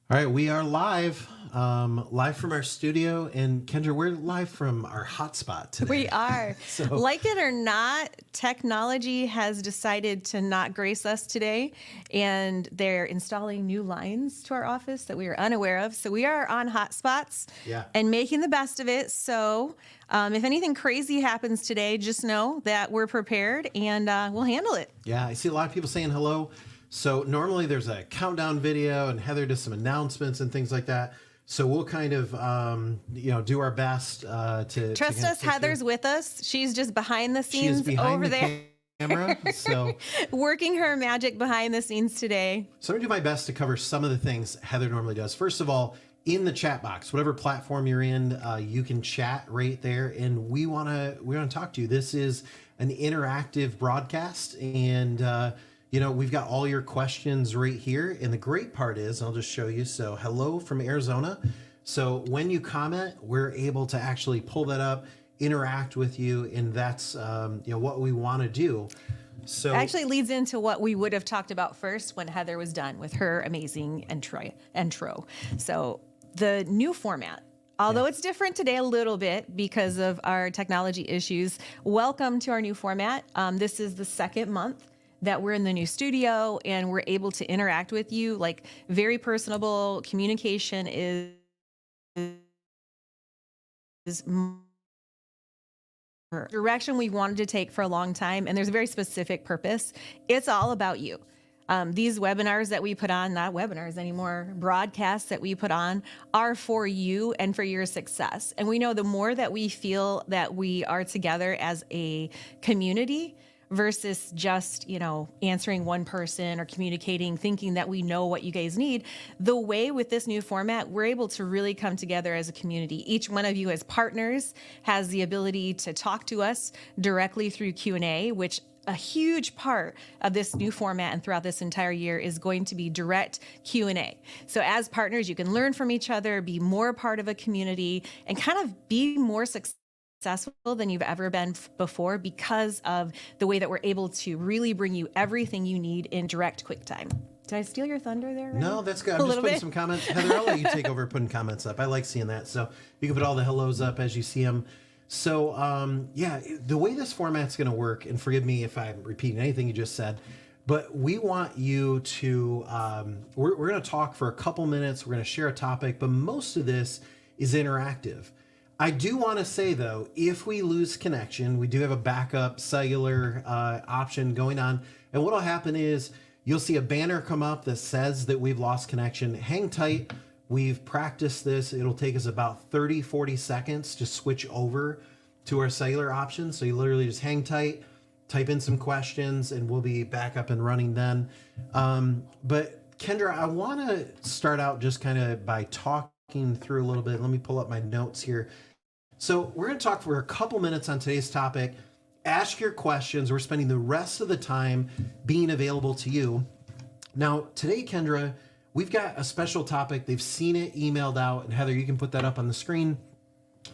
All right, we are live from our studio, and Kendra, we're live from our hotspot today. We are. So, Like it or not, technology has decided to not grace us today, and they're installing new lines to our office that we are unaware of. So we are on hotspots yeah, and making the best of it. So if anything crazy happens today, just know that we're prepared and we'll handle it. yeah, I see a lot of people saying hello. So normally there's a countdown video, and Heather does some announcements and things like that. So we'll kind of, do our best to Trust us, Heather's with us. She's just behind the She is scenes behind over the there. camera. So Working her magic behind the scenes today. I'm gonna do my best to cover some of the things Heather normally does. First of all, in the chat box, whatever platform you're in, you can chat right there, and we wanna talk to you. This is an interactive broadcast, and we've got all your questions right here. And the great part is, I'll just show you. So, hello from Arizona. So when you comment, we're able to actually pull that up, interact with you, and that's what we want to do. So Actually leads into what we would have talked about first when Heather was done with her amazing intro. So the new format, although it's different today a little bit because of our technology issues, welcome to our new format. This is the second month that we're in the new studio and we're able to interact with you. Like, very personable communication is direction we wanted to take for a long time, and there's a very specific purpose. It's all about you. These webinars that we put on, not webinars anymore, broadcasts that we put on, are for you and for your success. And we know the more that we feel that we are together as a community versus just, answering one person or communicating, thinking that we know what you guys need. The way with this new format, we're able to really come together as a community. Each one of you as partners has the ability to talk to us directly through Q&A, which a huge part of this new format and throughout this entire year is going to be direct Q&A. So as partners, you can learn from each other, be more a part of a community, and kind of be more successful than you've ever been before because of the way that we're able to really bring you everything you need in direct, quick time. Did I steal your thunder there? Ryan? No, that's good. I'm just putting some comments. Heather, I'll let you take over putting comments up. I like seeing that. So you can put all the hellos up as you see them. So, the way this format's going to work, and forgive me if I'm repeating anything you just said, but we want you to, we're going to talk for a couple minutes. We're going to share a topic, but most of this is interactive. I do want to say, though, if we lose connection, we do have a backup cellular option going on. And what will happen is you'll see a banner come up that says that we've lost connection. Hang tight. We've practiced this. It'll take us about 30, 40 seconds to switch over to our cellular option. So you literally just hang tight, type in some questions, and we'll be back up and running then. But Kendra, I want to start out just kind of by talking through a little bit. Let me pull up my notes here. So we're going to talk for a couple minutes on today's topic. Ask your questions. We're spending the rest of the time being available to you. Now, today, Kendra, we've got a special topic. They've seen it emailed out. And Heather, you can put that up on the screen.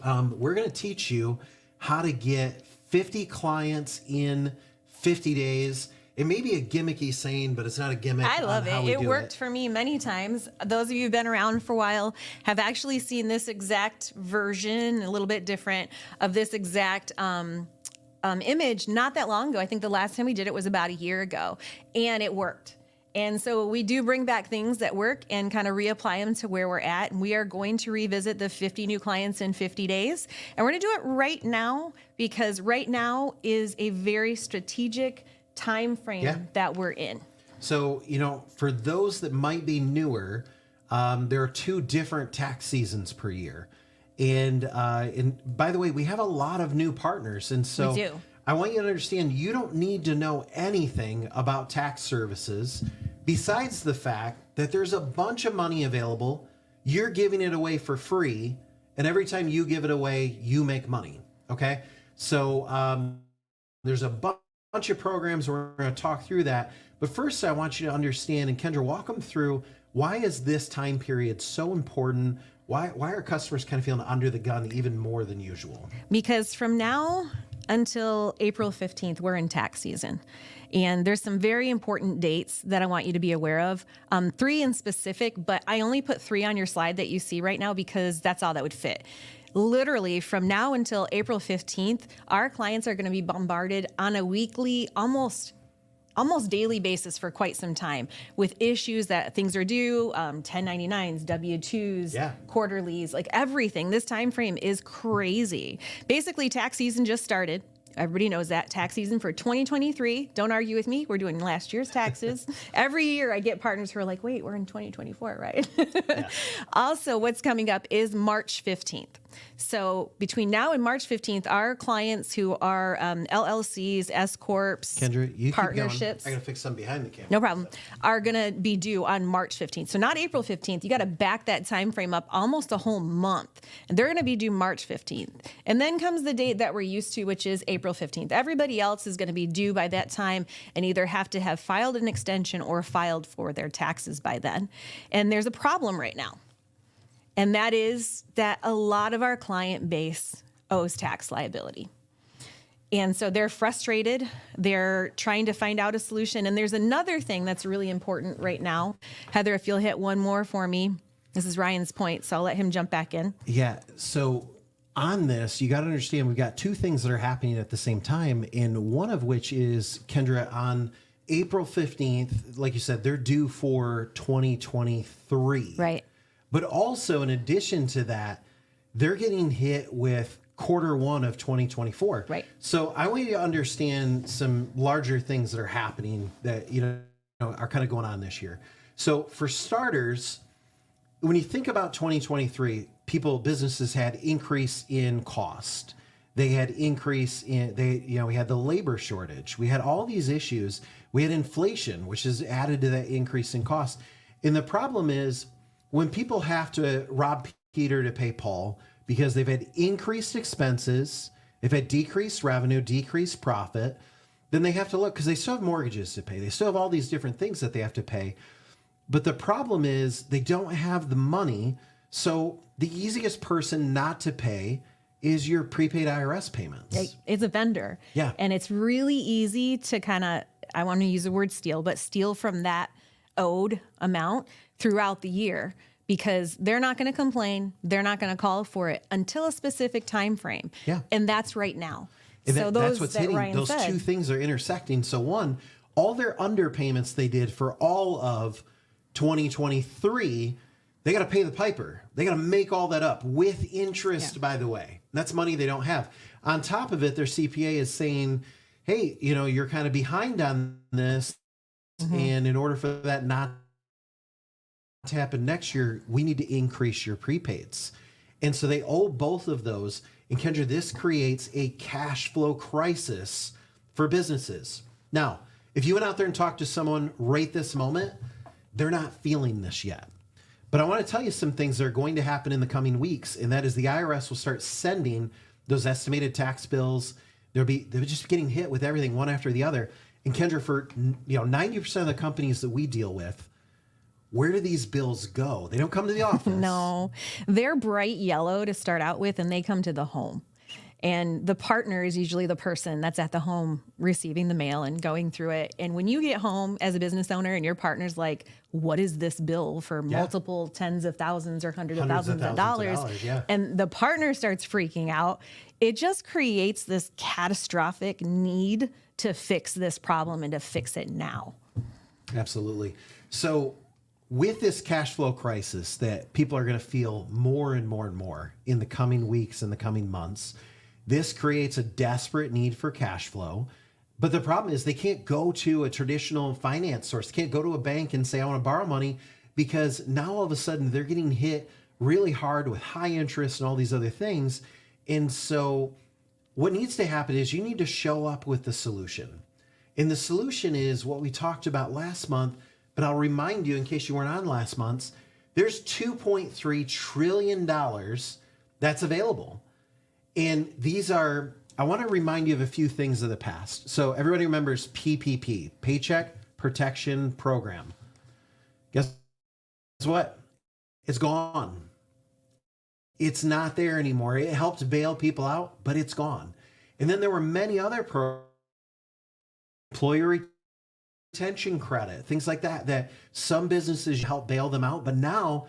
We're going to teach you how to get 50 clients in 50 days. It may be a gimmicky saying, but it's not a gimmick. I love it. It worked for me many times. Those of you who've been around for a while have actually seen this exact version, a little bit different, of this exact image not that long ago. I think the last time we did it was about a year ago, and it worked. And so we do bring back things that work and kind of reapply them to where we're at. And we are going to revisit the 50 new clients in 50 days. And we're going to do it right now because right now is a very strategic time frame that we're in. So, for those that might be newer, there are two different tax seasons per year. And by the way, we have a lot of new partners. And so we do. I want you to understand you don't need to know anything about tax services besides the fact that there's a bunch of money available. You're giving it away for free. And every time you give it away, you make money. Okay. So there's a bunch of programs. We're going to talk through that. But first, I want you to understand, and Kendra, walk them through, why is this time period so important? Why are customers kind of feeling under the gun even more than usual? Because from now until April 15th, we're in tax season. And there's some very important dates that I want you to be aware of. 3 in specific, but I only put 3 on your slide that you see right now because that's all that would fit. Literally from now until April 15th, our clients are going to be bombarded on a weekly, almost daily basis for quite some time with issues that things are due, 1099s, W-2s, quarterlies, like everything. This time frame is crazy. Basically, tax season just started. Everybody knows that. Tax season for 2023. Don't argue with me. We're doing last year's taxes. Every year I get partners who are like, wait, we're in 2024, right? Also, what's coming up is March 15th. So between now and March 15th, our clients who are LLCs, S Corps, Kendra, you partnerships. Keep going. I got to fix something behind the camera. No problem. Are going to be due on March 15th. So not April 15th. You got to back that time frame up almost a whole month. And they're going to be due March 15th. And then comes the date that we're used to, which is April 15th. Everybody else is going to be due by that time and either have to have filed an extension or filed for their taxes by then. And there's a problem right now. And that is that a lot of our client base owes tax liability. And so they're frustrated. They're trying to find out a solution. And there's another thing that's really important right now. Heather, if you'll hit one more for me. This is Ryan's point, so I'll let him jump back in. Yeah. So on this, you got to understand we've got 2 things that are happening at the same time. And one of which is, Kendra, on April 15th, like you said, they're due for 2023. Right. But also, in addition to that, they're getting hit with Q1 of 2024. Right. So I want you to understand some larger things that are happening that, are kind of going on this year. So for starters, when you think about 2023, businesses had increase in cost. They had increase in, we had the labor shortage. We had all these issues. We had inflation, which has added to that increase in cost. And the problem is, when people have to rob Peter to pay Paul because they've had increased expenses, they've had decreased revenue, decreased profit, then they have to look because they still have mortgages to pay. They still have all these different things that they have to pay. But the problem is they don't have the money. So the easiest person not to pay is your prepaid IRS payments. It's a vendor. Yeah. And it's really easy to kind of, I want to use the word steal, but steal from that owed amount throughout the year because they're not going to complain. They're not going to call for it until a specific time frame. Yeah. And that's right now. And so that's what's hitting. Ryan Those said, 2 things are intersecting. So one, all their underpayments they did for all of 2023, they got to pay the piper. They got to make all that up with interest, by the way. That's money they don't have. On top of it, their CPA is saying, hey, you're kind of behind on this. Mm-hmm. And in order for that not to happen next year, we need to increase your prepaids. And so they owe both of those. And Kendra, this creates a cash flow crisis for businesses. Now, if you went out there and talked to someone right this moment, they're not feeling this yet. But I want to tell you some things that are going to happen in the coming weeks. And that is the IRS will start sending those estimated tax bills. They're just getting hit with everything one after the other. And Kendra, for 90% of the companies that we deal with, where do these bills go? They don't come to the office. No, they're bright yellow to start out with, and they come to the home. And the partner is usually the person that's at the home receiving the mail and going through it. And when you get home as a business owner and your partner's like, what is this bill for multiple tens of thousands or hundreds of thousands of dollars? And the partner starts freaking out. It just creates this catastrophic need to fix this problem and to fix it now. Absolutely. So with this cash flow crisis that people are going to feel more and more and more in the coming weeks and the coming months, this creates a desperate need for cash flow. But the problem is they can't go to a traditional finance source. They can't go to a bank and say, I want to borrow money, because now all of a sudden they're getting hit really hard with high interest and all these other things. And so what needs to happen is you need to show up with the solution. And the solution is what we talked about last month, but I'll remind you in case you weren't on last month's, there's $2.3 trillion that's available. And these are, I want to remind you of a few things of the past. So everybody remembers PPP, Paycheck Protection Program. Guess what? It's gone. It's not there anymore. It helped bail people out, but it's gone. And then there were many other employer retention credit, things like that, that some businesses help bail them out. But now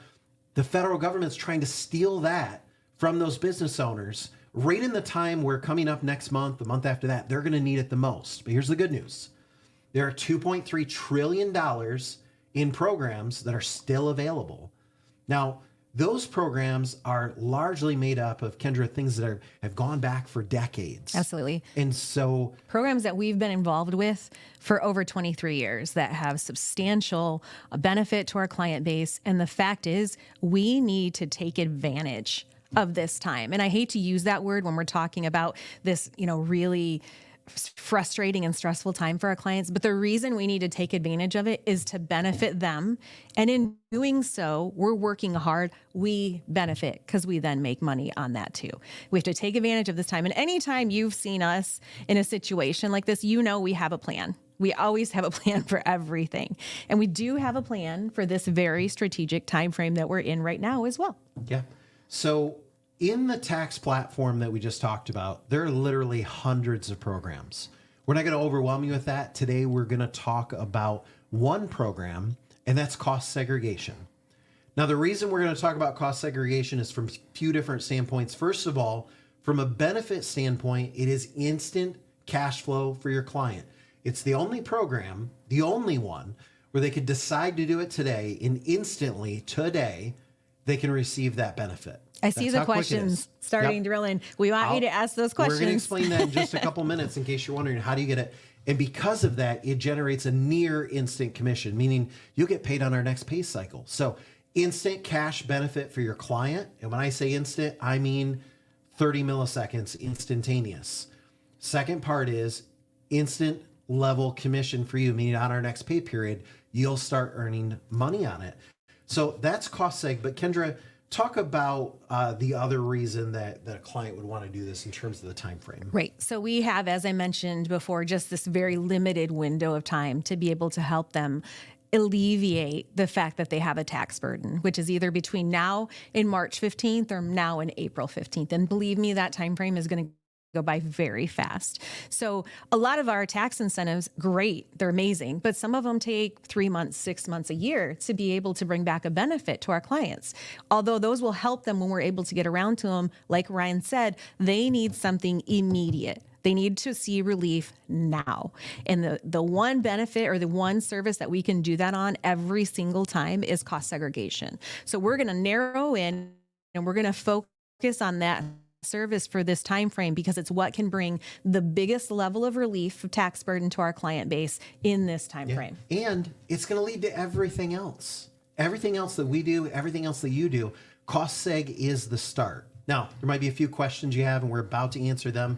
the federal government's trying to steal that from those business owners right in the time where coming up next month, the month after that, they're going to need it the most. But here's the good news. There are $2.3 trillion in programs that are still available. Now, those programs are largely made up of, Kendra, things that have gone back for decades. Absolutely. And so programs that we've been involved with for over 23 years that have substantial benefit to our client base. And the fact is, we need to take advantage of this time. And I hate to use that word when we're talking about this, really frustrating and stressful time for our clients. But the reason we need to take advantage of it is to benefit them. And in doing so, we're working hard. We benefit because we then make money on that too. We have to take advantage of this time. And anytime you've seen us in a situation like this, we have a plan. We always have a plan for everything. And we do have a plan for this very strategic time frame that we're in right now as well. Yeah. So in the tax platform that we just talked about, there are literally hundreds of programs. We're not going to overwhelm you with that. Today, we're going to talk about one program, and that's cost segregation. Now, the reason we're going to talk about cost segregation is from a few different standpoints. First of all, from a benefit standpoint, it is instant cash flow for your client. It's the only program, the only one, where they could decide to do it today, and instantly, today, they can receive that benefit. I see the questions starting to roll in. We want you to ask those questions. We're going to explain that in just a couple minutes in case you're wondering, how do you get it? And because of that, it generates a near instant commission, meaning you'll get paid on our next pay cycle. So instant cash benefit for your client. And when I say instant, I mean 30 milliseconds, instantaneous. Second part is instant level commission for you, meaning on our next pay period, you'll start earning money on it. So that's cost seg. But Kendra, talk about the other reason that a client would want to do this in terms of the time frame. Right. So we have, as I mentioned before, just this very limited window of time to be able to help them alleviate the fact that they have a tax burden, which is either between now and March 15th or now and April 15th. And believe me, that time frame is going to go by very fast. So a lot of our tax incentives, great, they're amazing, but some of them take 3 months, 6 months, a year to be able to bring back a benefit to our clients. Although those will help them when we're able to get around to them, like Ryan said, they need something immediate. They need to see relief now. And the one benefit or the one service that we can do that on every single time is cost segregation. So we're going to narrow in and we're going to focus on that service for this time frame because it's what can bring the biggest level of relief of tax burden to our client base in this time frame. And it's going to lead to everything else. Everything else that we do, everything else that you do, cost seg is the start. Now, there might be a few questions you have, and we're about to answer them.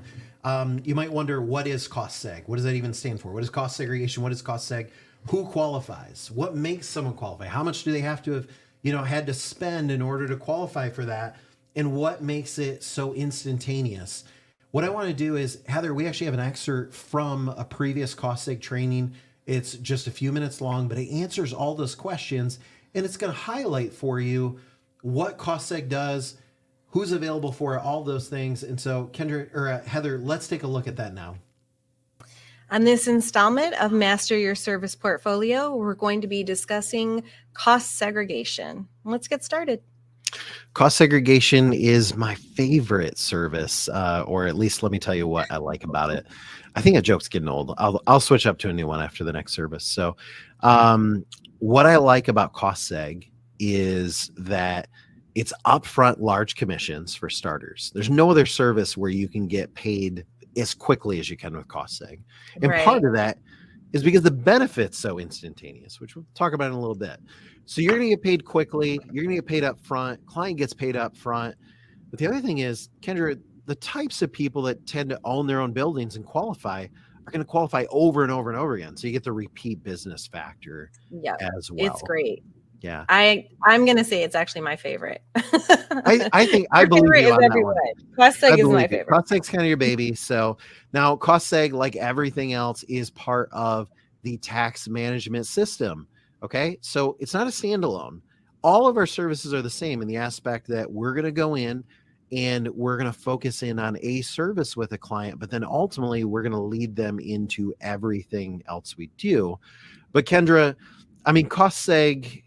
You might wonder, what is cost seg? What does that even stand for? What is cost segregation? What is cost seg? Who qualifies? What makes someone qualify? How much do they have to have, had to spend in order to qualify for that? And what makes it so instantaneous? What I want to do is, Heather, we actually have an excerpt from a previous cost seg training. It's just a few minutes long, but it answers all those questions, and it's going to highlight for you what cost seg does, who's available for it, all those things. And so, Kendra or Heather, let's take a look at that now. On this installment of Master Your Service Portfolio, we're going to be discussing cost segregation. Let's get started. Cost segregation is my favorite service, or at least let me tell you what I like about it. I think a joke's getting old. I'll switch up to a new one after the next service. So what I like about cost seg is that it's upfront large commissions for starters. There's no other service where you can get paid as quickly as you can with cost seg. And part of that is because the benefit's so instantaneous, which we'll talk about in a little bit. So you're going to get paid quickly. You're going to get paid up front. Client gets paid up front. But the other thing is, Kendra, the types of people that tend to own their own buildings and qualify are going to qualify over and over and over again. So you get the repeat business factor as well. It's great. Yeah. I'm going to say it's actually my favorite. I think I believe you on that one. Cost seg is my favorite. Cost seg's kind of your baby. So now cost seg, like everything else, is part of the tax management system. Okay. So it's not a standalone. All of our services are the same in the aspect that we're going to go in and we're going to focus in on a service with a client, but then ultimately we're going to lead them into everything else we do. But Kendra, I mean, cost seg,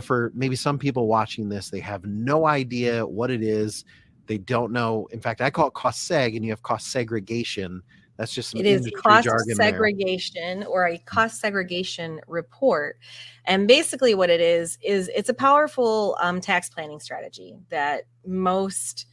for maybe some people watching this, they have no idea what it is. They don't know. In fact, I call it cost seg, and you have cost segregation. That's just some It is industry cost jargon there. segregation or a cost segregation report. And basically what it is it's a powerful tax planning strategy that most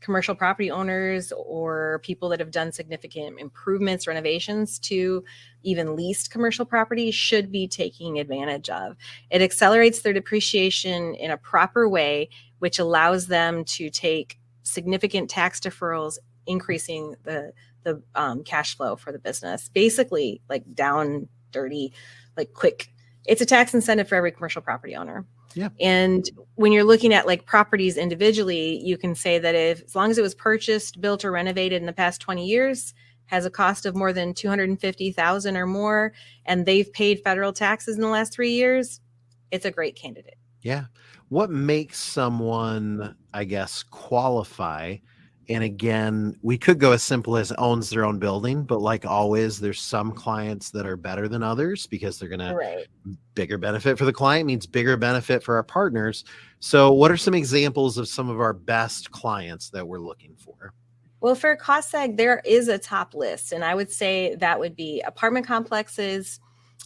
commercial property owners or people that have done significant improvements, renovations to even leased commercial property should be taking advantage of. It accelerates their depreciation in a proper way, which allows them to take significant tax deferrals, increasing the cash flow for the business. Basically, like down, dirty, like quick. It's a tax incentive for every commercial property owner. Yeah. And when you're looking at like properties individually, you can say that as long as it was purchased, built, or renovated in the past 20 years, has a cost of more than $250,000 or more, and they've paid federal taxes in the last 3 years, it's a great candidate. Yeah. What makes someone, I guess, qualify? And again, we could go as simple as owns their own building, but like always, there's some clients that are better than others because they're going to Right. bigger benefit for the client means bigger benefit for our partners. So what are some examples of some of our best clients that we're looking for? Well, for cost seg, there is a top list, and I would say that would be apartment complexes,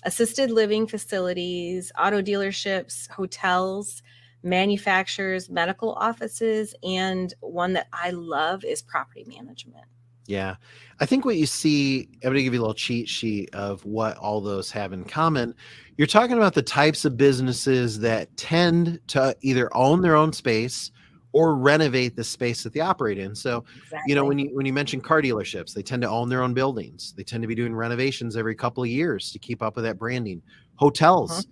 assisted living facilities, auto dealerships, hotels, manufacturers, medical offices, and one that I love is property management. Yeah. I think what you see, I'm going to give you a little cheat sheet of what all those have in common. You're talking about the types of businesses that tend to either own their own space or renovate the space that they operate in. So, Exactly. when you mention car dealerships, they tend to own their own buildings. They tend to be doing renovations every couple of years to keep up with that branding. Hotels,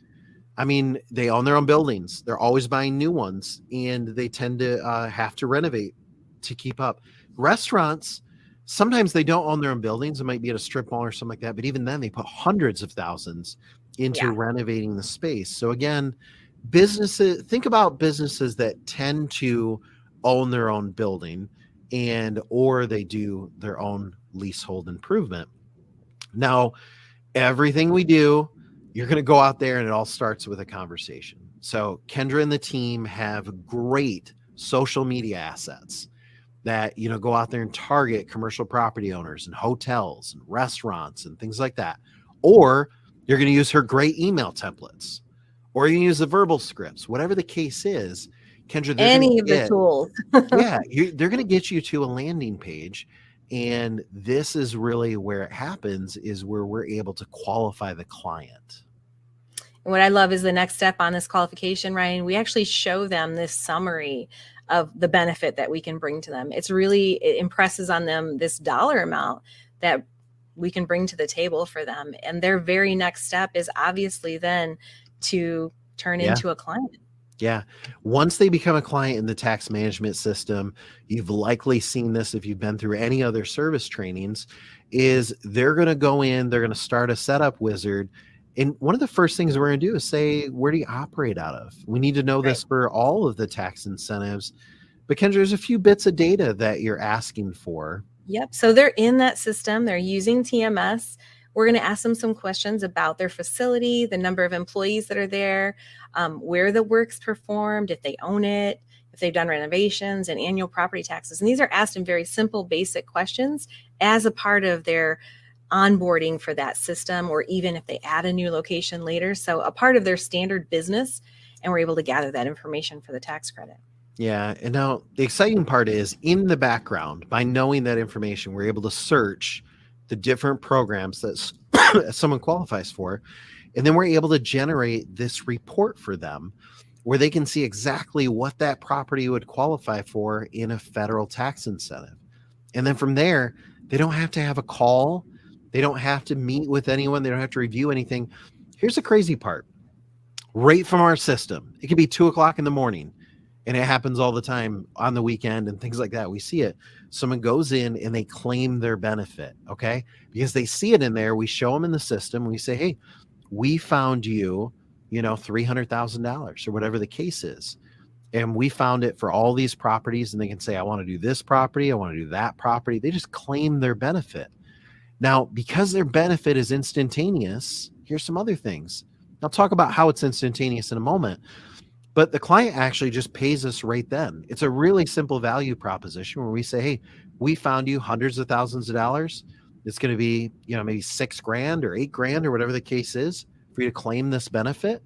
I mean, they own their own buildings. They're always buying new ones, and they tend to have to renovate to keep up. Restaurants, sometimes they don't own their own buildings. It might be at a strip mall or something like that. But even then, they put hundreds of thousands into renovating the space. So again, businesses, think about businesses that tend to own their own building or they do their own leasehold improvement. Now, everything we do, you're going to go out there and it all starts with a conversation. So Kendra and the team have great social media assets that, go out there and target commercial property owners and hotels and restaurants and things like that. Or you're going to use her great email templates, or you can use the verbal scripts, whatever the case is. Kendra, any of the tools. they're going to get you to a landing page. And this is really where it happens, is where we're able to qualify the client. And what I love is the next step on this qualification, Ryan, we actually show them this summary of the benefit that we can bring to them. It impresses on them this dollar amount that we can bring to the table for them. And their very next step is obviously then to turn into a client. Yeah. Once they become a client in the tax management system, you've likely seen this if you've been through any other service trainings, is they're going to go in, they're going to start a setup wizard. And one of the first things we're going to do is say, where do you operate out of? We need to know this for all of the tax incentives. But Kendra, there's a few bits of data that you're asking for. Yep. So they're in that system. They're using TMS. We're going to ask them some questions about their facility, the number of employees that are there, where the work's performed, if they own it, if they've done renovations, and annual property taxes. And these are asked in very simple, basic questions as a part of their onboarding for that system, or even if they add a new location later. So a part of their standard business, and we're able to gather that information for the tax credit. Yeah. And now the exciting part is, in the background, by knowing that information, we're able to search the different programs that someone qualifies for. And then we're able to generate this report for them where they can see exactly what that property would qualify for in a federal tax incentive. And then from there, they don't have to have a call. They don't have to meet with anyone. They don't have to review anything. Here's the crazy part. Right from our system, it could be 2:00 in the morning, and it happens all the time on the weekend and things like that. We see it. Someone goes in and they claim their benefit, okay? Because they see it in there. We show them in the system. We say, hey, we found you, $300,000 or whatever the case is. and we found it for all these properties, and they can say, I want to do this property, I want to do that property. They just claim their benefit. Now, because their benefit is instantaneous, here's some other things. I'll talk about how it's instantaneous in a moment, but the client actually just pays us right then. It's a really simple value proposition where we say, hey, we found you hundreds of thousands of dollars. It's going to be, maybe $6,000 or $8,000 or whatever the case is for you to claim this benefit.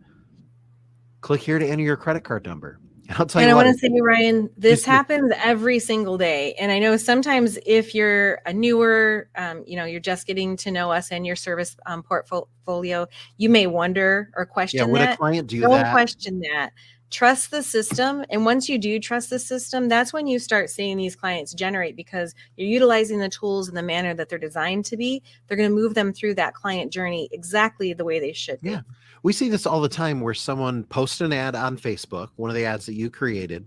Click here to enter your credit card number. And I'll tell you I what. want to say, Ryan, this happens every single day. And I know sometimes if you're a newer, you're just getting to know us and your service portfolio, you may wonder or question would that. a client do Don't that? question that. Trust the system. And once you do trust the system, that's when you start seeing these clients generate, because you're utilizing the tools in the manner that they're designed to be. They're going to move them through that client journey exactly the way they should be. Yeah. We see this all the time where someone posts an ad on Facebook, one of the ads that you created,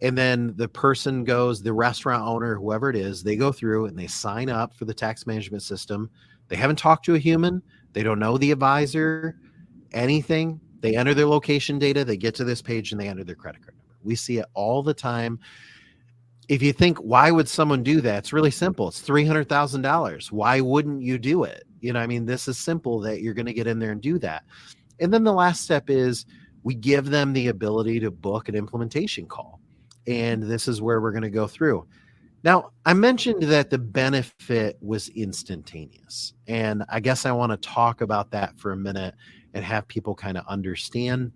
and then the person goes, the restaurant owner, whoever it is, they go through and they sign up for the tax management system. They haven't talked to a human. They don't know the advisor, anything. They enter their location data. They get to this page and they enter their credit card number. We see it all the time. If you think, why would someone do that? It's really simple. It's $300,000. Why wouldn't you do it? This is simple that you're going to get in there and do that. And then the last step is we give them the ability to book an implementation call. And this is where we're going to go through. Now, I mentioned that the benefit was instantaneous. And I guess I want to talk about that for a minute and have people kind of understand.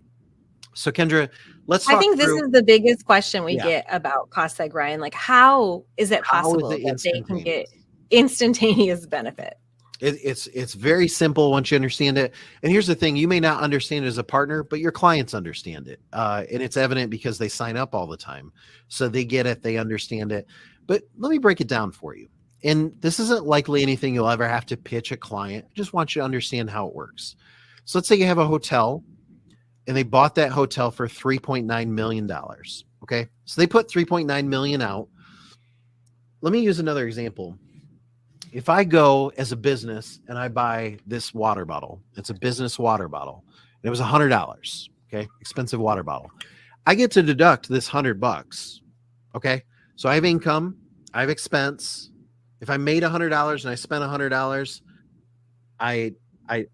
So Kendra, let's talk I think this through, is the biggest question we get about cost seg, Ryan. Like, how is it possible it that they can get instantaneous benefit? It's very simple once you understand it. And here's the thing, you may not understand it as a partner, but your clients understand it. And it's evident because they sign up all the time. So they get it, they understand it. But let me break it down for you. And this isn't likely anything you'll ever have to pitch a client. I just want you to understand how it works. So let's say you have a hotel and they bought that hotel for $3.9 million. Okay. So they put $3.9 million out. Let me use another example. If I go as a business and I buy this water bottle, it's a business water bottle, and it was $100, okay, expensive water bottle. I get to deduct this $100, okay? So I have income, I have expense. If I made $100 and I spent $100, I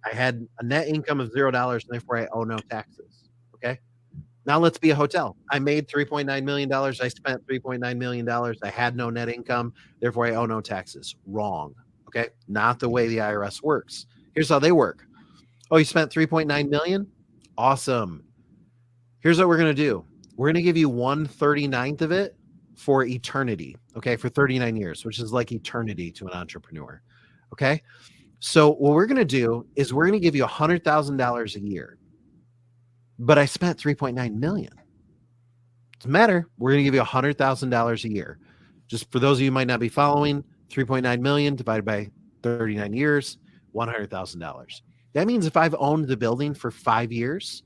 had a net income of $0, and therefore I owe no taxes, okay? Now let's be a hotel. I made $3.9 million. I spent $3.9 million. I had no net income. Therefore, I owe no taxes. Wrong. Okay. Not the way the IRS works. Here's how they work. Oh, you spent $3.9 million? Awesome. Here's what we're going to do. We're going to give you 1/39th of it for eternity. Okay. For 39 years, which is like eternity to an entrepreneur. Okay. So what we're going to do is we're going to give you $100,000 a year. But I spent $3.9 million. Doesn't matter. We're going to give you $100,000 a year. Just for those of you who might not be following, 3.9 million divided by 39 years, $100,000. That means if I've owned the building for 5 years,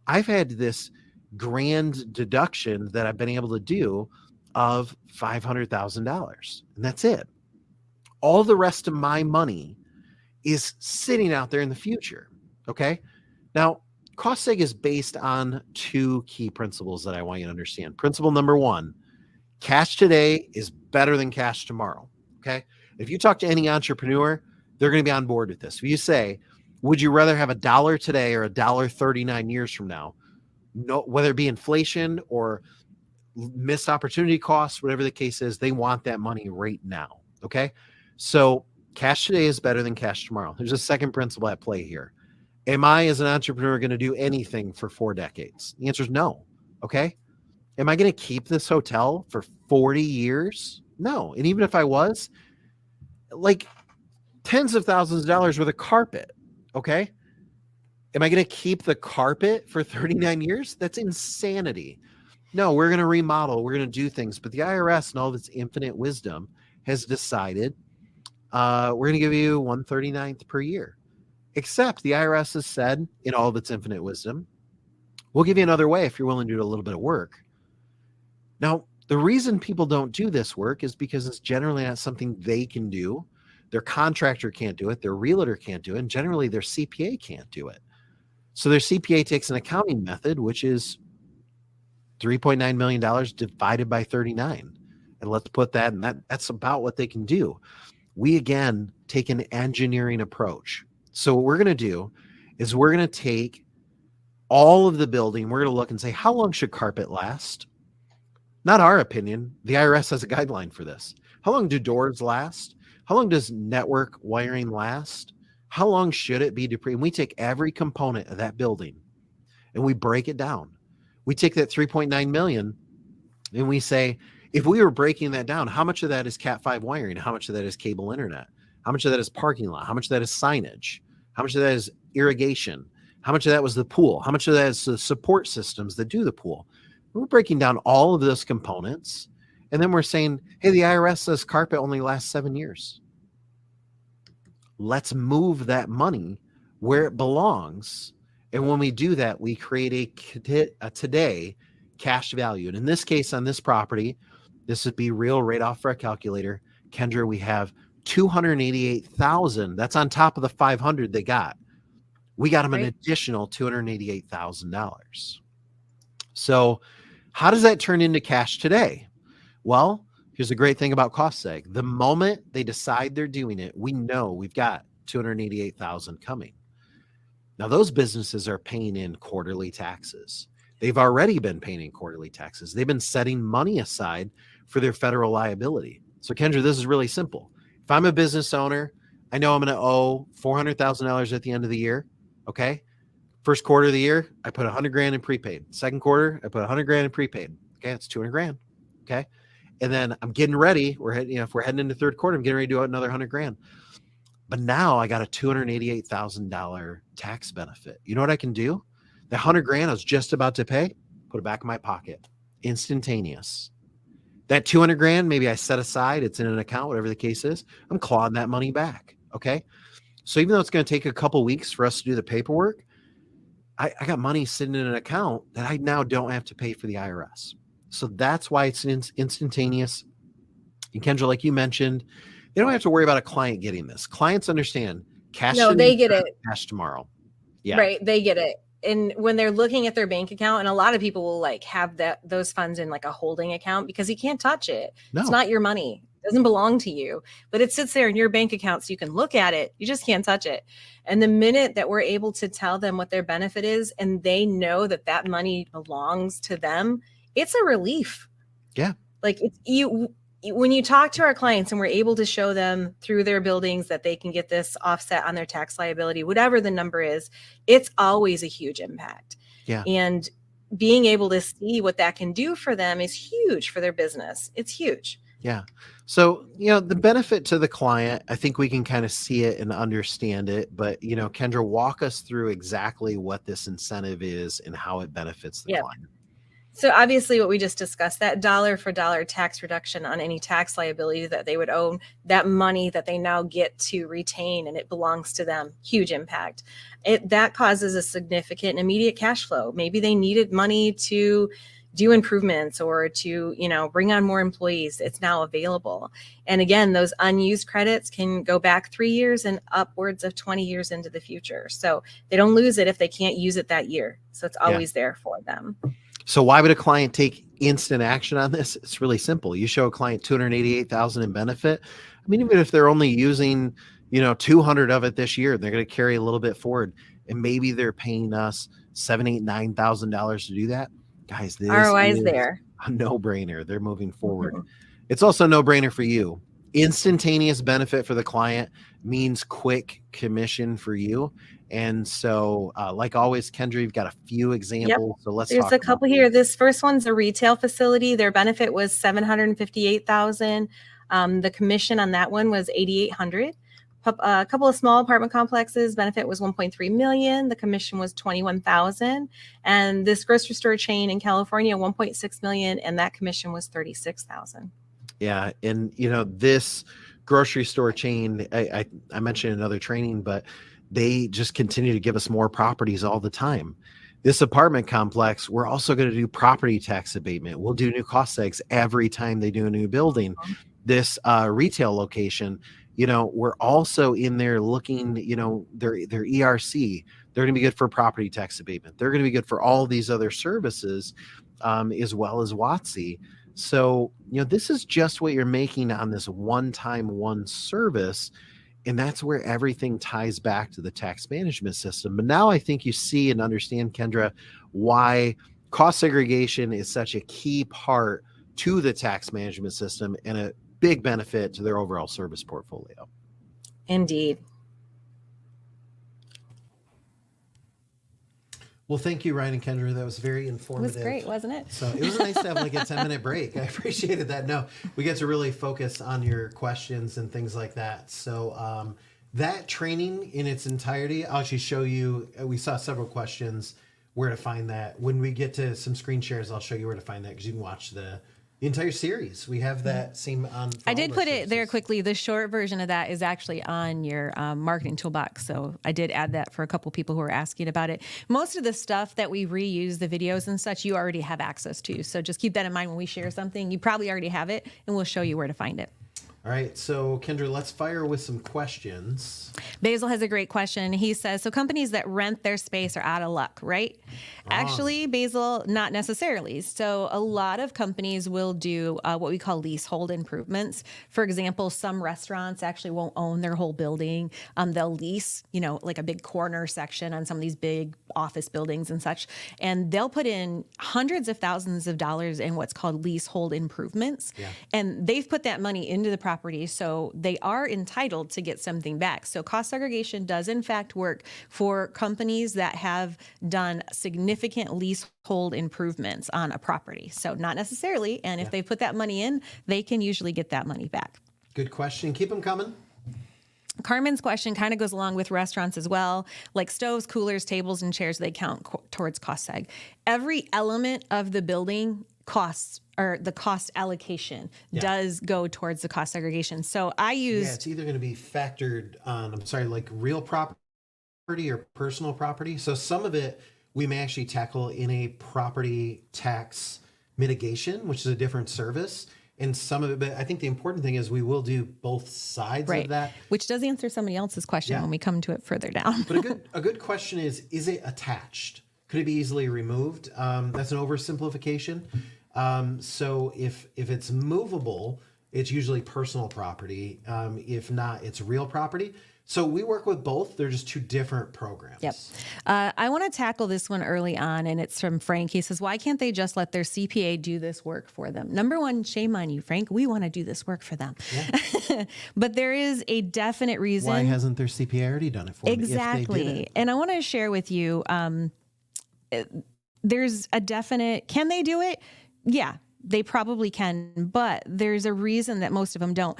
I've had this grand deduction that I've been able to do of $500,000. And that's it. All the rest of my money is sitting out there in the future. Okay. Now, cost seg is based on two key principles that I want you to understand. Principle number one, cash today is better than cash tomorrow. Okay. If you talk to any entrepreneur, they're going to be on board with this. If you say, would you rather have $1 today or $1.39 years from now? No, whether it be inflation or missed opportunity costs, whatever the case is, they want that money right now. Okay. So cash today is better than cash tomorrow. There's a second principle at play here. Am I, as an entrepreneur, going to do anything for 4 decades? The answer is no. Okay. Am I going to keep this hotel for 40 years? No. And even if I was, like tens of thousands of dollars worth of carpet. Okay. Am I going to keep the carpet for 39 years? That's insanity. No, we're going to remodel. We're going to do things. But the IRS, in all of its infinite wisdom, has decided we're going to give you 1/39th per year. Except the IRS has said, in all of its infinite wisdom, we'll give you another way if you're willing to do a little bit of work. Now, the reason people don't do this work is because it's generally not something they can do. Their contractor can't do it. Their realtor can't do it. And generally, their CPA can't do it. So their CPA takes an accounting method, which is $3.9 million divided by 39. And let's put that, and that's about what they can do. We, again, take an engineering approach. So what we're going to do is we're going to take all of the building. We're going to look and say, how long should carpet last? Not our opinion. The IRS has a guideline for this. How long do doors last? How long does network wiring last? How long should it be depre? And we take every component of that building and we break it down. We take that 3.9 million and we say, if we were breaking that down, how much of that is Cat 5 wiring? How much of that is cable internet? How much of that is parking lot? How much of that is signage? How much of that is irrigation? How much of that was the pool? How much of that is the support systems that do the pool? We're breaking down all of those components. And then we're saying, hey, the IRS says carpet only lasts 7 years. Let's move that money where it belongs. And when we do that, we create a today cash value. And in this case, on this property, this would be real right off for a calculator. Kendra, we have 288,000. That's on top of the 500 they got. We got them an additional $288,000. So how does that turn into cash today? Well, here's the great thing about cost seg. The moment they decide they're doing it, we know we've got 288,000 coming. Now those businesses are paying in quarterly taxes. They've already been paying in quarterly taxes. They've been setting money aside for their federal liability. So Kendra, this is really simple. If I'm a business owner, I know I'm going to owe $400,000 at the end of the year. Okay. First quarter of the year, I put 100 grand in prepaid. Second quarter, I put 100 grand in prepaid. Okay. That's 200 grand. Okay. And then I'm getting ready. If we're heading into third quarter, I'm getting ready to do another 100 grand. But now I got a $288,000 tax benefit. You know what I can do? The 100 grand I was just about to pay, put it back in my pocket. Instantaneous. That 200 grand, maybe I set aside, it's in an account, whatever the case is. I'm clawing that money back. Okay. So even though it's going to take a couple weeks for us to do the paperwork, I got money sitting in an account that I now don't have to pay for the IRS. So that's why it's instantaneous. And Kendra, like you mentioned, they don't have to worry about a client getting this. Clients understand cash. No, they get it. Cash tomorrow. Yeah. Right. They get it. And when they're looking at their bank account, and a lot of people will like have those funds in like a holding account because you can't touch it. No. It's not your money. It doesn't belong to you, but it sits there in your bank account so you can look at it. You just can't touch it. And the minute that we're able to tell them what their benefit is and they know that that money belongs to them, it's a relief. Yeah. Like when you talk to our clients and we're able to show them through their buildings that they can get this offset on their tax liability, whatever the number is, it's always a huge impact. Yeah. And being able to see what that can do for them is huge for their business. It's huge. Yeah. So, the benefit to the client, I think we can kind of see it and understand it. But, Kendra, walk us through exactly what this incentive is and how it benefits the client. So obviously what we just discussed, that dollar for dollar tax reduction on any tax liability that they would own, that money that they now get to retain and it belongs to them, huge impact. That causes a significant immediate cash flow. Maybe they needed money to do improvements or to, bring on more employees. It's now available. And again, those unused credits can go back 3 years and upwards of 20 years into the future. So they don't lose it if they can't use it that year. So it's always there for them. So why would a client take instant action on this? It's really simple. You show a client 288,000 in benefit. I mean, even if they're only using, 200 of it this year, they're going to carry a little bit forward, and maybe they're paying us $7,000, $8,000, $9,000 to do that. Guys, this ROI is there. A no-brainer. They're moving forward. Mm-hmm. It's also a no-brainer for you. Instantaneous benefit for the client means quick commission for you. And so, like always, Kendra, you've got a few examples. Yep. So there's a couple here. This first one's a retail facility. Their benefit was $758,000. The commission on that one was $8,800. A couple of small apartment complexes, benefit was $1.3 million. The commission was $21,000. And this grocery store chain in California, $1.6 million, and that commission was $36,000. Yeah, and this grocery store chain, I mentioned in another training, but they just continue to give us more properties all the time. This apartment complex, we're also going to do property tax abatement. We'll do new cost segs every time they do a new building. This retail location, we're also in there looking, their ERC. They're going to be good for property tax abatement. They're going to be good for all these other services. as well as WOTC. So, this is just what you're making on this one-time, one service. And that's where everything ties back to the tax management system. But now I think you see and understand, Kendra, why cost segregation is such a key part to the tax management system and a big benefit to their overall service portfolio. Indeed. Well, thank you, Ryan and Kendra. That was very informative. It was great, wasn't it? So it was nice to have like a 10-minute break. I appreciated that. No, we get to really focus on your questions and things like that. So that training in its entirety, I'll actually show you. We saw several questions where to find that. When we get to some screen shares, I'll show you where to find that because you can watch the entire series. We have that same on. I did put it there quickly. The short version of that is actually on your marketing toolbox. So I did add that for a couple people who are asking about it. Most of the stuff that we reuse, the videos and such, you already have access to. So just keep that in mind when we share something. You probably already have it, and we'll show you where to find it. All right, so Kendra, let's fire with some questions. Basil has a great question. He says, so companies that rent their space are out of luck, right? Actually, Basil, not necessarily. So a lot of companies will do what we call leasehold improvements. For example, some restaurants actually won't own their whole building. They'll lease, like a big corner section on some of these big office buildings and such. And they'll put in hundreds of thousands of dollars in what's called leasehold improvements. Yeah. And they've put that money into the property, so they are entitled to get something back. So cost segregation does in fact work for companies that have done significant leasehold improvements on a property. So not necessarily, and if they put that money in, they can usually get that money back. Good question. Keep them coming. Carmen's question kind of goes along with restaurants as well, like stoves, coolers, tables, and chairs. They count towards cost seg. Every element of the building costs, or the cost allocation does go towards the cost segregation. So I use... Yeah, it's either going to be factored on, like real property or personal property. So some of it we may actually tackle in a property tax mitigation, which is a different service. And some of it, but I think the important thing is we will do both sides of that. Which does answer somebody else's question when we come to it further down. But a good question is it attached? Could it be easily removed? That's an oversimplification. So if it's movable, it's usually personal property. If not, it's real property. So we work with both. They're just two different programs. Yep. I want to tackle this one early on, and it's from Frank. He says, why can't they just let their CPA do this work for them? Number one, shame on you, Frank. We want to do this work for them. Yeah. But there is a definite reason. Why hasn't their CPA already done it for them? Exactly. And I want to share with you, there's a definite, can they do it? Yeah. They probably can, but there's a reason that most of them don't.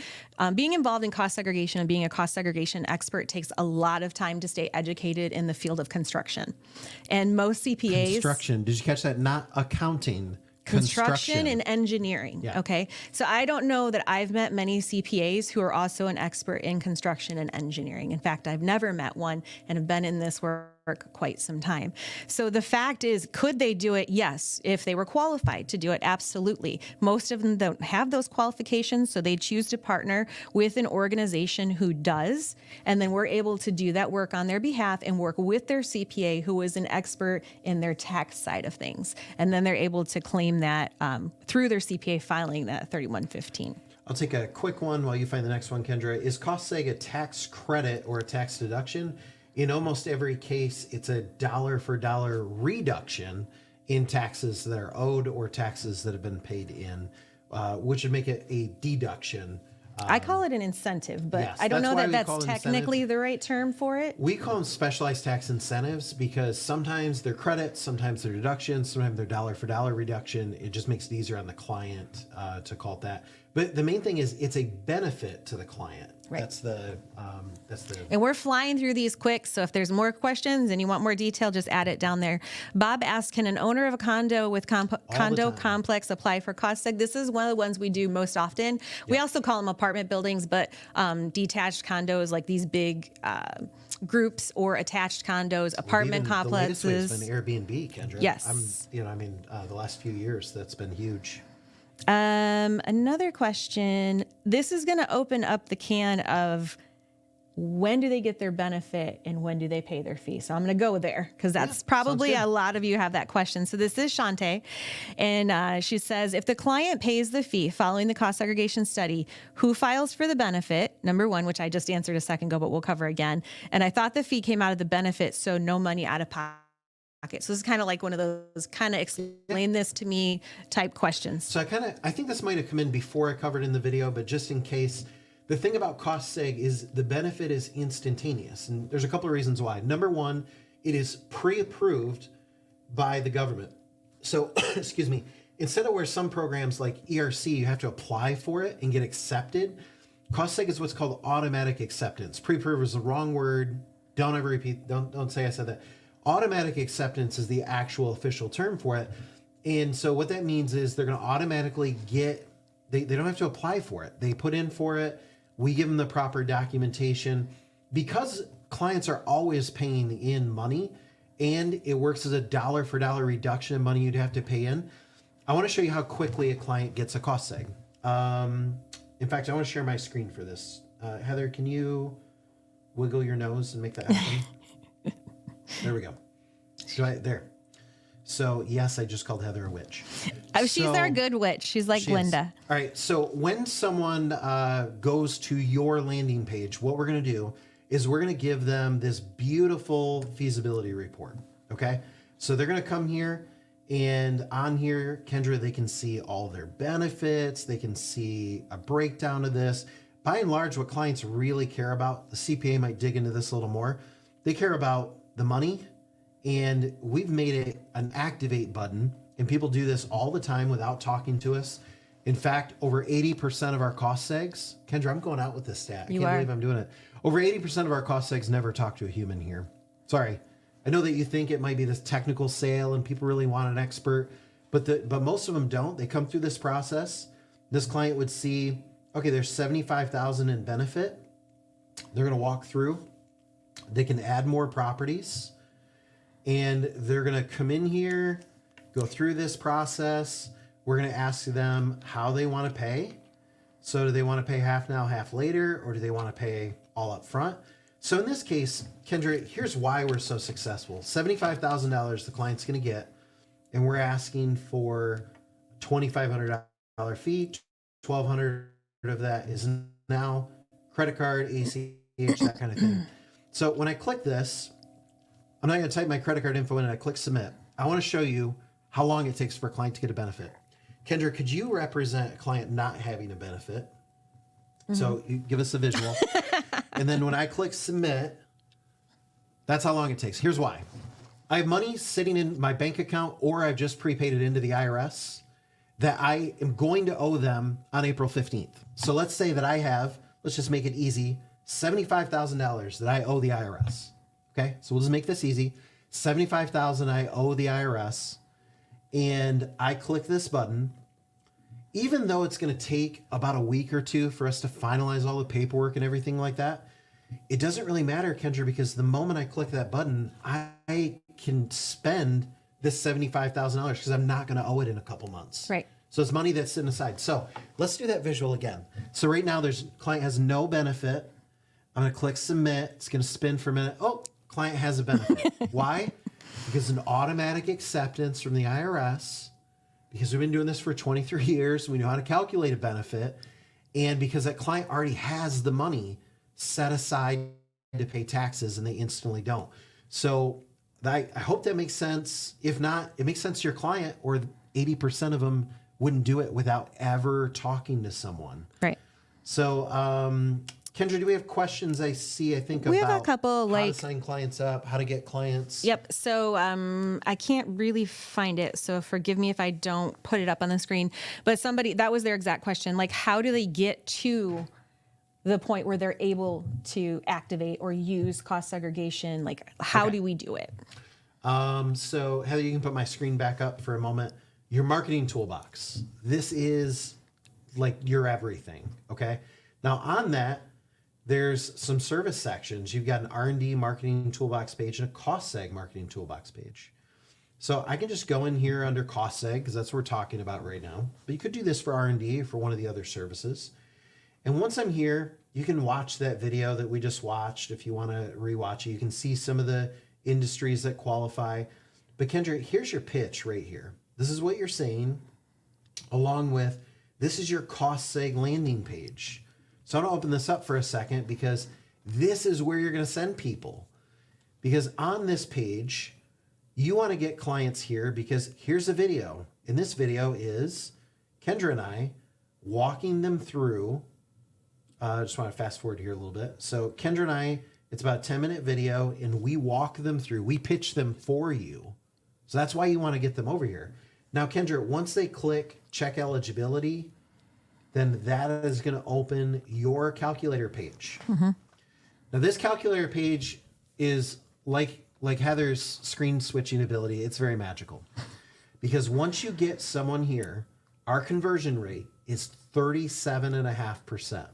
Being involved in cost segregation and being a cost segregation expert takes a lot of time to stay educated in the field of construction. And most CPAs... Construction. Did you catch that? Not accounting. Construction and engineering. Yeah. Okay. So I don't know that I've met many CPAs who are also an expert in construction and engineering. In fact, I've never met one and have been in this work quite some time. So the fact is, could they do it? Yes. If they were qualified to do it, absolutely. Most of them don't have those qualifications, so they choose to partner with an organization who does, and then we're able to do that work on their behalf and work with their CPA, who is an expert in their tax side of things. And then they're able to claim that through their CPA filing that 3115. I'll take a quick one while you find the next one, Kendra. Is cost seg a tax credit or a tax deduction? In almost every case, it's a dollar for dollar reduction in taxes that are owed or taxes that have been paid in, which would make it a deduction. I call it an incentive, but I don't know that that's technically the right term for it. We call them specialized tax incentives because sometimes they're credits, sometimes they're deductions, sometimes they're dollar for dollar reduction. It just makes it easier on the client to call it that. But the main thing is it's a benefit to the client. Right. That's the. And we're flying through these quick, so if there's more questions and you want more detail, just add it down there. Bob asked, can an owner of a condo with condo complex apply for cost seg? This is one of the ones we do most often. Yep. We also call them apartment buildings, but detached condos, like these big groups or attached condos, apartment complexes. The latest way has been Airbnb, Kendra. Yes. The last few years that's been huge. Another question. This is going to open up the can of when do they get their benefit and when do they pay their fee? So I'm going to go there because that's probably a lot of you have that question. So this is Shantae, and she says, if the client pays the fee following the cost segregation study, who files for the benefit? Number one, which I just answered a second ago, but we'll cover again. And I thought the fee came out of the benefit, so no money out of pocket. So this is kind of like one of those kind of explain this to me type questions. So I think this might have come in before I covered in the video, but just in case, the thing about cost seg is the benefit is instantaneous. And there's a couple of reasons why. Number one, it is pre-approved by the government. So, excuse me, instead of where some programs like ERC, you have to apply for it and get accepted, cost seg is what's called automatic acceptance. Pre-approved is the wrong word. Don't ever repeat, don't say I said that. Automatic acceptance is the actual official term for it. And so what that means is they're going to automatically get, they don't have to apply for it. They put in for it. We give them the proper documentation. Because clients are always paying in money and it works as a dollar for dollar reduction in money you'd have to pay in, I want to show you how quickly a client gets a cost seg. In fact, I want to share my screen for this. Heather, can you wiggle your nose and make that happen? There we go. There. So, yes, I just called Heather a witch. Oh, she's our good witch. She's like Glinda. All right. So when someone goes to your landing page, what we're going to do is we're going to give them this beautiful feasibility report. Okay. So they're going to come here, and on here, Kendra, they can see all their benefits. They can see a breakdown of this. By and large, what clients really care about, the CPA might dig into this a little more. They care about the money. And we've made it an activate button, and people do this all the time without talking to us. In fact, over 80% of our cost segs, Kendra, I'm going out with this stat. I can't believe I'm doing it. Over 80% of our cost segs never talk to a human here. Sorry. I know that you think it might be this technical sale and people really want an expert, but most of them don't. They come through this process. This client would see, okay, there's $75,000 in benefit. They're going to walk through. They can add more properties. And they're going to come in here, go through this process. We're going to ask them how they want to pay. So do they want to pay half now, half later, or do they want to pay all up front? So in this case, Kendra, here's why we're so successful. $75,000 the client's going to get, and we're asking for $2,500 fee. $1,200 of that is now credit card, ACH, that kind of thing. So when I click this, I'm not going to type my credit card info in and I click submit. I want to show you how long it takes for a client to get a benefit. Kendra, could you represent a client not having a benefit? Mm-hmm. So you give us a visual. And then when I click submit, that's how long it takes. Here's why. I have money sitting in my bank account, or I've just prepaid it into the IRS that I am going to owe them on April 15th. So let's say that I have, let's just make it easy, $75,000 that I owe the IRS. Okay, so we'll just make this easy. $75,000 I owe the IRS, and I click this button. Even though it's going to take about a week or two for us to finalize all the paperwork and everything like that, it doesn't really matter, Kendra, because the moment I click that button, I can spend this $75,000 because I'm not going to owe it in a couple months. Right. So it's money that's sitting aside. So let's do that visual again. So right now, client has no benefit. I'm going to click submit. It's going to spin for a minute. Oh, client has a benefit. Why? Because an automatic acceptance from the IRS, because we've been doing this for 23 years, we know how to calculate a benefit, and because that client already has the money set aside to pay taxes and they instantly don't. So I hope that makes sense. If not, it makes sense to your client, or 80% of them wouldn't do it without ever talking to someone. Right. So, Kendra, do we have questions? I think we about have a couple, how to sign clients up, how to get clients. Yep. So I can't really find it, so forgive me if I don't put it up on the screen. But that was their exact question. Like, how do they get to the point where they're able to activate or use cost segregation? Like, how do we do it? So Heather, you can put my screen back up for a moment. Your marketing toolbox. This is like your everything. Okay. Now on that, there's some service sections. You've got an R&D marketing toolbox page and a cost seg marketing toolbox page. So I can just go in here under cost seg because that's what we're talking about right now. But you could do this for R&D or for one of the other services. And once I'm here, you can watch that video that we just watched. If you want to rewatch it, you can see some of the industries that qualify. But Kendra, here's your pitch right here. This is what you're saying, along with this is your cost seg landing page. So I'm going to open this up for a second because this is where you're going to send people. Because on this page, you want to get clients here because here's a video. And this video is Kendra and I walking them through. I just want to fast forward here a little bit. So Kendra and I, it's about a 10-minute video, and we walk them through. We pitch them for you. So that's why you want to get them over here. Now, Kendra, once they click check eligibility, then that is going to open your calculator page. Mm-hmm. Now, this calculator page is like Heather's screen switching ability. It's very magical. Because once you get someone here, our conversion rate is 37.5%.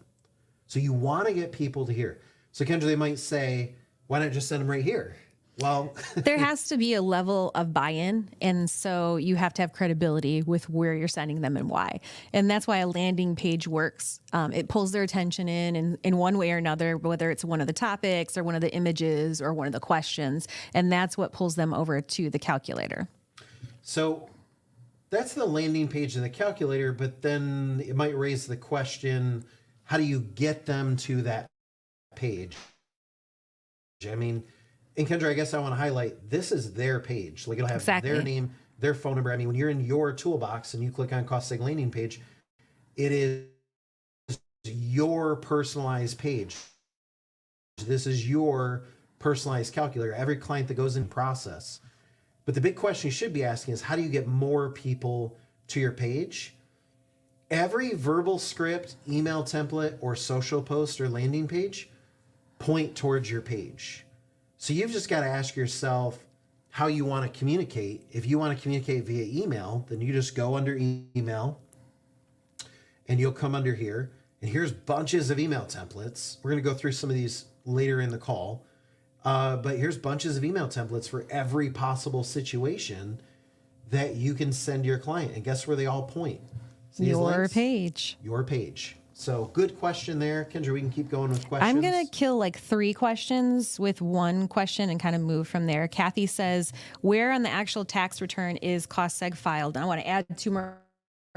So you want to get people to here. So Kendra, they might say, why not just send them right here? Well, there has to be a level of buy-in. And so you have to have credibility with where you're sending them and why. And that's why a landing page works. It pulls their attention in one way or another, whether it's one of the topics or one of the images or one of the questions. And that's what pulls them over to the calculator. So that's the landing page and the calculator, but then it might raise the question, how do you get them to that page? I mean, and Kendra, I guess I want to highlight, this is their page. Like it'll have their name, their phone number. I mean, when you're in your toolbox and you click on cost seg landing page, it is your personalized page. This is your personalized calculator. Every client that goes in process. But the big question you should be asking is, how do you get more people to your page? Every verbal script, email template, or social post or landing page point towards your page. So you've just got to ask yourself how you want to communicate. If you want to communicate via email, then you just go under email and you'll come under here. And here's bunches of email templates. We're going to go through some of these later in the call. But here's bunches of email templates for every possible situation that you can send your client. And guess where they all point? Your page. Your page. So good question there. Kendra, we can keep going with questions. I'm going to kill like 3 questions with one question and kind of move from there. Kathy says, where on the actual tax return is cost seg filed? And I want to add 2 more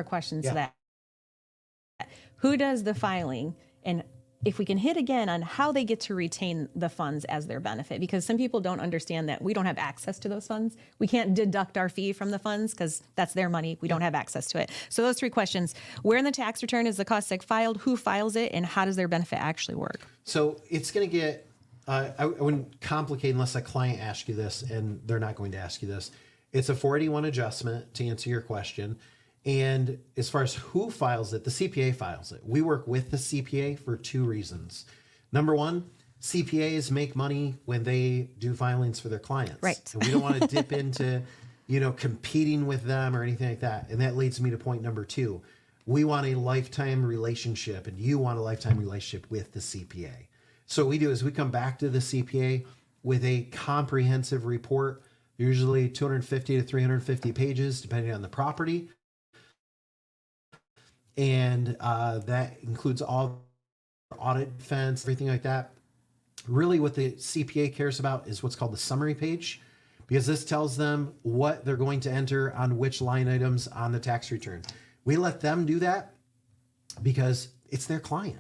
questions to that. Who does the filing? And if we can hit again on how they get to retain the funds as their benefit, because some people don't understand that we don't have access to those funds. We can't deduct our fee from the funds because that's their money. We don't have access to it. So those 3 questions: where in the tax return is the cost seg filed? Who files it? And how does their benefit actually work? So it's going to get, I wouldn't complicate unless a client asks you this, and they're not going to ask you this. It's a 481 adjustment to answer your question. And as far as who files it, the CPA files it. We work with the CPA for 2 reasons. Number one, CPAs make money when they do filings for their clients. Right. So we don't want to dip into, competing with them or anything like that. And that leads me to point number 2. We want a lifetime relationship, and you want a lifetime relationship with the CPA. So what we do is we come back to the CPA with a comprehensive report, usually 250 to 350 pages, depending on the property. And that includes all audit defense, everything like that. Really what the CPA cares about is what's called the summary page, because this tells them what they're going to enter on which line items on the tax return. We let them do that because it's their client.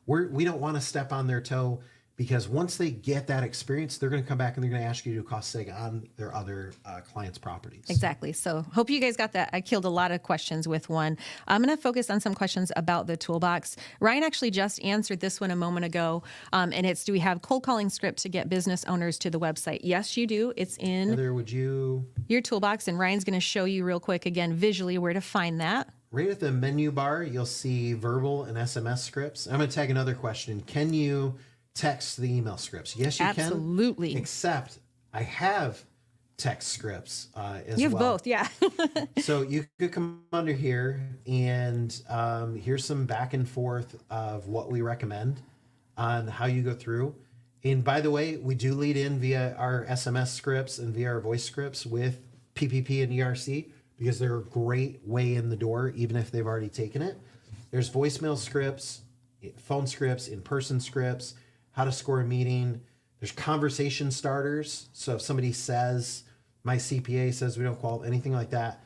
We don't want to step on their toe, because once they get that experience, they're going to come back and they're going to ask you to do cost seg on their other clients' properties. Exactly. So hope you guys got that. I killed a lot of questions with one. I'm going to focus on some questions about the toolbox. Ryan actually just answered this one a moment ago. And it's, do we have cold calling script to get business owners to the website? Yes, you do. It's in Heather, would you... your toolbox. And Ryan's going to show you real quick again, visually, where to find that. Right at the menu bar, you'll see verbal and SMS scripts. I'm going to tag another question. Can you text the email scripts? Yes, you can. Absolutely. Except I have text scripts as well. You have both, yeah. So you could come under here, and here's some back and forth of what we recommend on how you go through. And by the way, we do lead in via our SMS scripts and via our voice scripts with PPP and ERC, because they're a great way in the door, even if they've already taken it. There's voicemail scripts phone scripts, in-person scripts, how to score a meeting. There's conversation starters. So if somebody says, my CPA says we don't qualify, anything like that.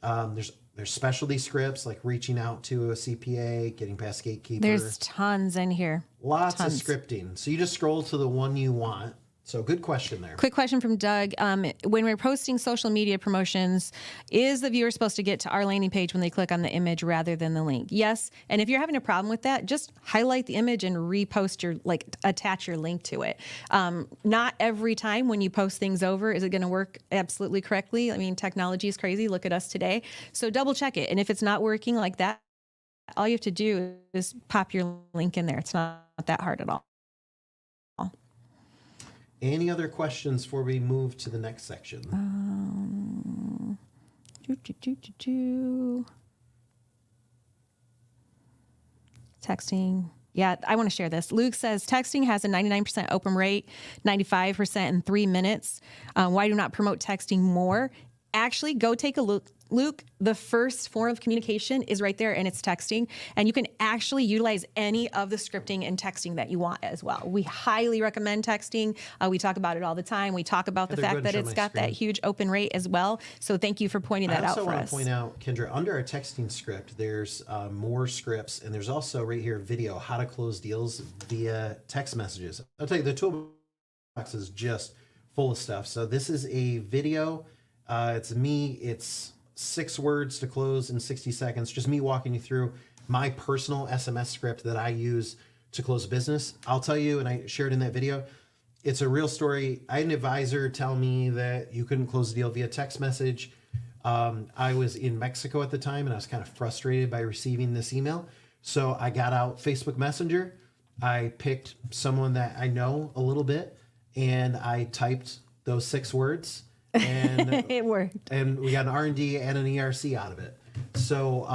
There's specialty scripts like reaching out to a CPA, getting past gatekeeper. There's tons in here. Lots of scripting. So you just scroll to the one you want. So good question there. Quick question from Doug. When we're posting social media promotions, is the viewer supposed to get to our landing page when they click on the image rather than the link? Yes. And if you're having a problem with that, just highlight the image and repost attach your link to it. Not every time when you post things over is it going to work absolutely correctly. I mean, technology is crazy. Look at us today. So double check it. And if it's not working like that, all you have to do is pop your link in there. It's not that hard at all. Any other questions before we move to the next section? Texting. Yeah, I want to share this. Luke says texting has a 99% open rate, 95% in 3 minutes. Why do not promote texting more? Actually, go take a look. Luke, the first form of communication is right there, and it's texting. And you can actually utilize any of the scripting and texting that you want as well. We highly recommend texting. We talk about it all the time. We talk about the fact that it's got that huge open rate as well. So thank you for pointing that out for us. I also want to point out, Kendra, under our texting script, there's more scripts, and there's also right here video, how to close deals via text messages. I'll tell you, the toolbox is just full of stuff. So this is a video. It's me. It's 6 words to close in 60 seconds. Just me walking you through my personal SMS script that I use to close a business. I'll tell you, and I shared in that video, it's a real story. I had an advisor tell me that you couldn't close a deal via text message. I was in Mexico at the time, and I was kind of frustrated by receiving this email. So I got out Facebook Messenger. I picked someone that I know a little bit, and I typed those 6 words. And it worked, and we got an R&D and an ERC out of it. So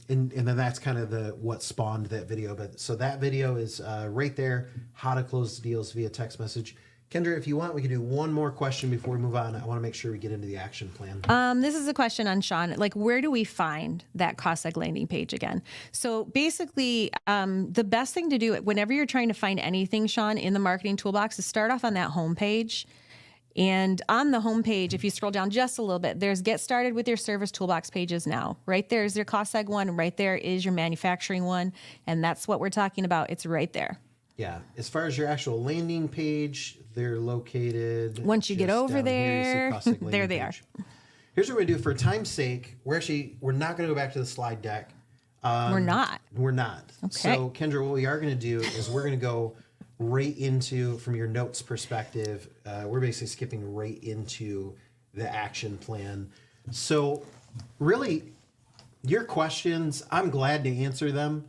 and then that's kind of what spawned that video. But so that video is right there, how to close deals via text message. Kendra, if you want, we can do one more question before we move on. I want to make sure we get into the action plan. This is a question on Sean. Like, where do we find that cost seg landing page again? So basically, the best thing to do whenever you're trying to find anything, Sean, in the marketing toolbox is start off on that homepage. And on the homepage, if you scroll down just a little bit, there's Get Started with Your Service Toolbox pages now. Right there is your cost seg one, and right there is your manufacturing one. And that's what we're talking about. It's right there. Yeah. As far as your actual landing page, they're located. Once you get over there, there they are. Here's what we do for time's sake. We're not going to go back to the slide deck. We're not. Okay. So, Kendra, what we are going to do is we're going to go right into, from your notes perspective, we're basically skipping right into the action plan. So really, your questions, I'm glad to answer them.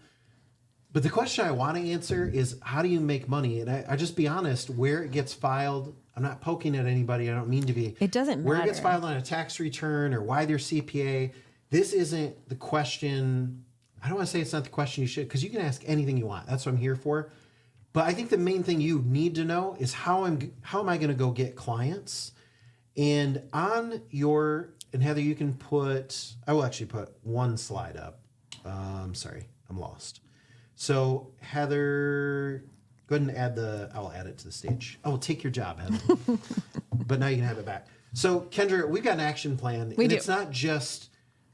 But the question I want to answer is, how do you make money? And I just be honest, where it gets filed, I'm not poking at anybody. I don't mean to be. It doesn't matter. Where it gets filed on a tax return or why they're CPA, this isn't the question. I don't want to say it's not the question you should, because you can ask anything you want. That's what I'm here for. But I think the main thing you need to know is how am I going to go get clients? And on your, and Heather, you can put, I will actually put one slide up. Sorry, I'm lost. So Heather, go ahead and I'll add it to the stage. I will take your job, Heather. But now you can have it back. So Kendra, we've got an action plan. We do. It's not just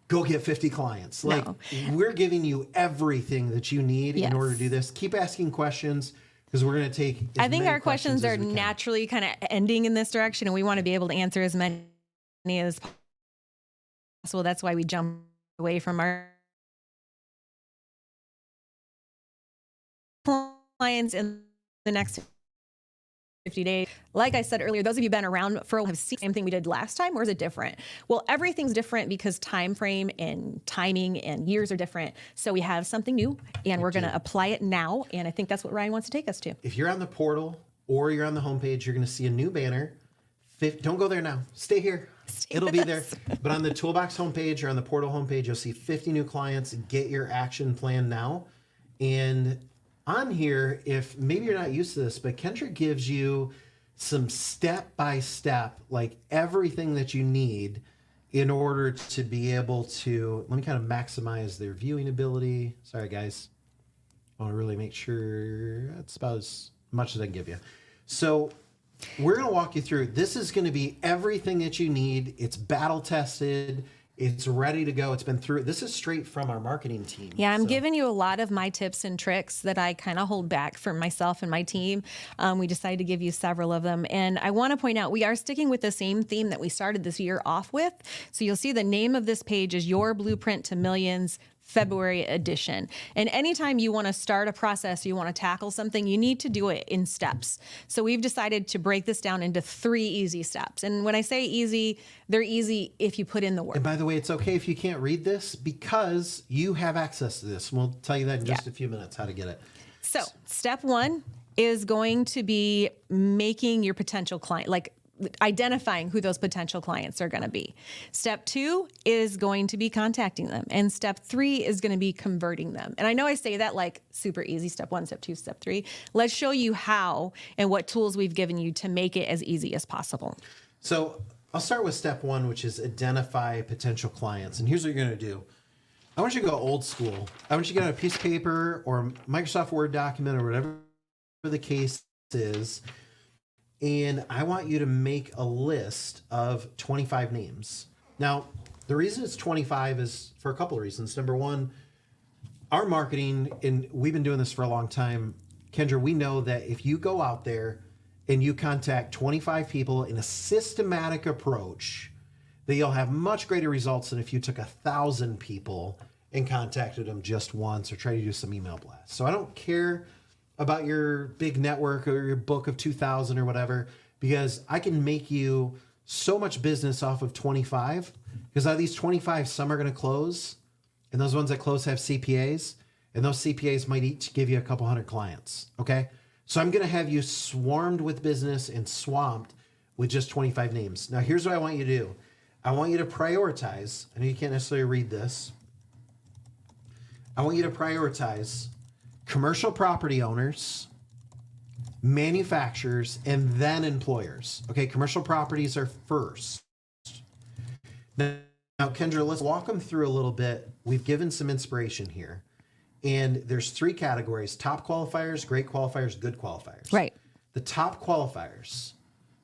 go get 50 clients. No. Like, we're giving you everything that you need in order to do this. Keep asking questions, because we're going to take I think our questions are naturally kind of ending in this direction, and we want to be able to answer as many as possible. That's why we jump away from our clients in the next 50 days. Like I said earlier, those of you who've been around for a while have seen the same thing we did last time, or is it different? Well, everything's different because time frame and timing and years are different. So we have something new, and we're going to apply it now. And I think that's what Ryan wants to take us to. If you're on the portal or you're on the homepage, you're going to see a new banner. Don't go there now. Stay here. It'll be there. But on the Toolbox homepage or on the portal homepage, you'll see 50 new clients. Get your action plan now. And on here, if maybe you're not used to this, but Kendra gives you some step-by-step, like everything that you need in order to be able to, let me kind of maximize their viewing ability. Sorry, guys. I want to really make sure that's about as much as I can give you. So we're going to walk you through. This is going to be everything that you need. It's battle tested. It's ready to go. It's been through. This is straight from our marketing team. Yeah, I'm So- giving you a lot of my tips and tricks that I kind of hold back for myself and my team. We decided to give you several of them. And I want to point out, we are sticking with the same theme that we started this year off with. So you'll see the name of this page is Your Blueprint to Millions February edition. And anytime you want to start a process, you want to tackle something, you need to do it in steps. So we've decided to break this down into 3 easy steps. And when I say easy, they're easy if you put in the work. And by the way, it's okay if you can't read this because you have access to this. We'll tell you that in just a few minutes how to get it. So step 1 is going to be making your potential client, like identifying who those potential clients are going to be. Step 2 is going to be contacting them. And step 3 is going to be converting them. And I know I say that like super easy, step 1, step 2, step 3. Let's show you how and what tools we've given you to make it as easy as possible. So I'll start with step 1, which is identify potential clients. And here's what you're going to do. I want you to go old school. I want you to get on a piece of paper or Microsoft Word document or whatever the case is. And I want you to make a list of 25 names. Now, the reason it's 25 is for a couple of reasons. Number one, our marketing, and we've been doing this for a long time, Kendra, we know that if you go out there and you contact 25 people in a systematic approach, that you'll have much greater results than if you took 1,000 people and contacted them just once or try to do some email blasts. So I don't care about your big network or your book of 2,000 or whatever, because I can make you so much business off of 25, because out of these 25, some are going to close, and those ones that close have CPAs, and those CPAs might each give you a couple hundred clients, okay? So I'm going to have you swarmed with business and swamped with just 25 names. Now, here's what I want you to do. I want you to prioritize. I know you can't necessarily read this. I want you to prioritize commercial property owners, manufacturers, and then employers. Okay, commercial properties are first. Now, Kendra, let's walk them through a little bit. We've given some inspiration here. And there's 3 categories: top qualifiers, great qualifiers, good qualifiers. Right. The top qualifiers.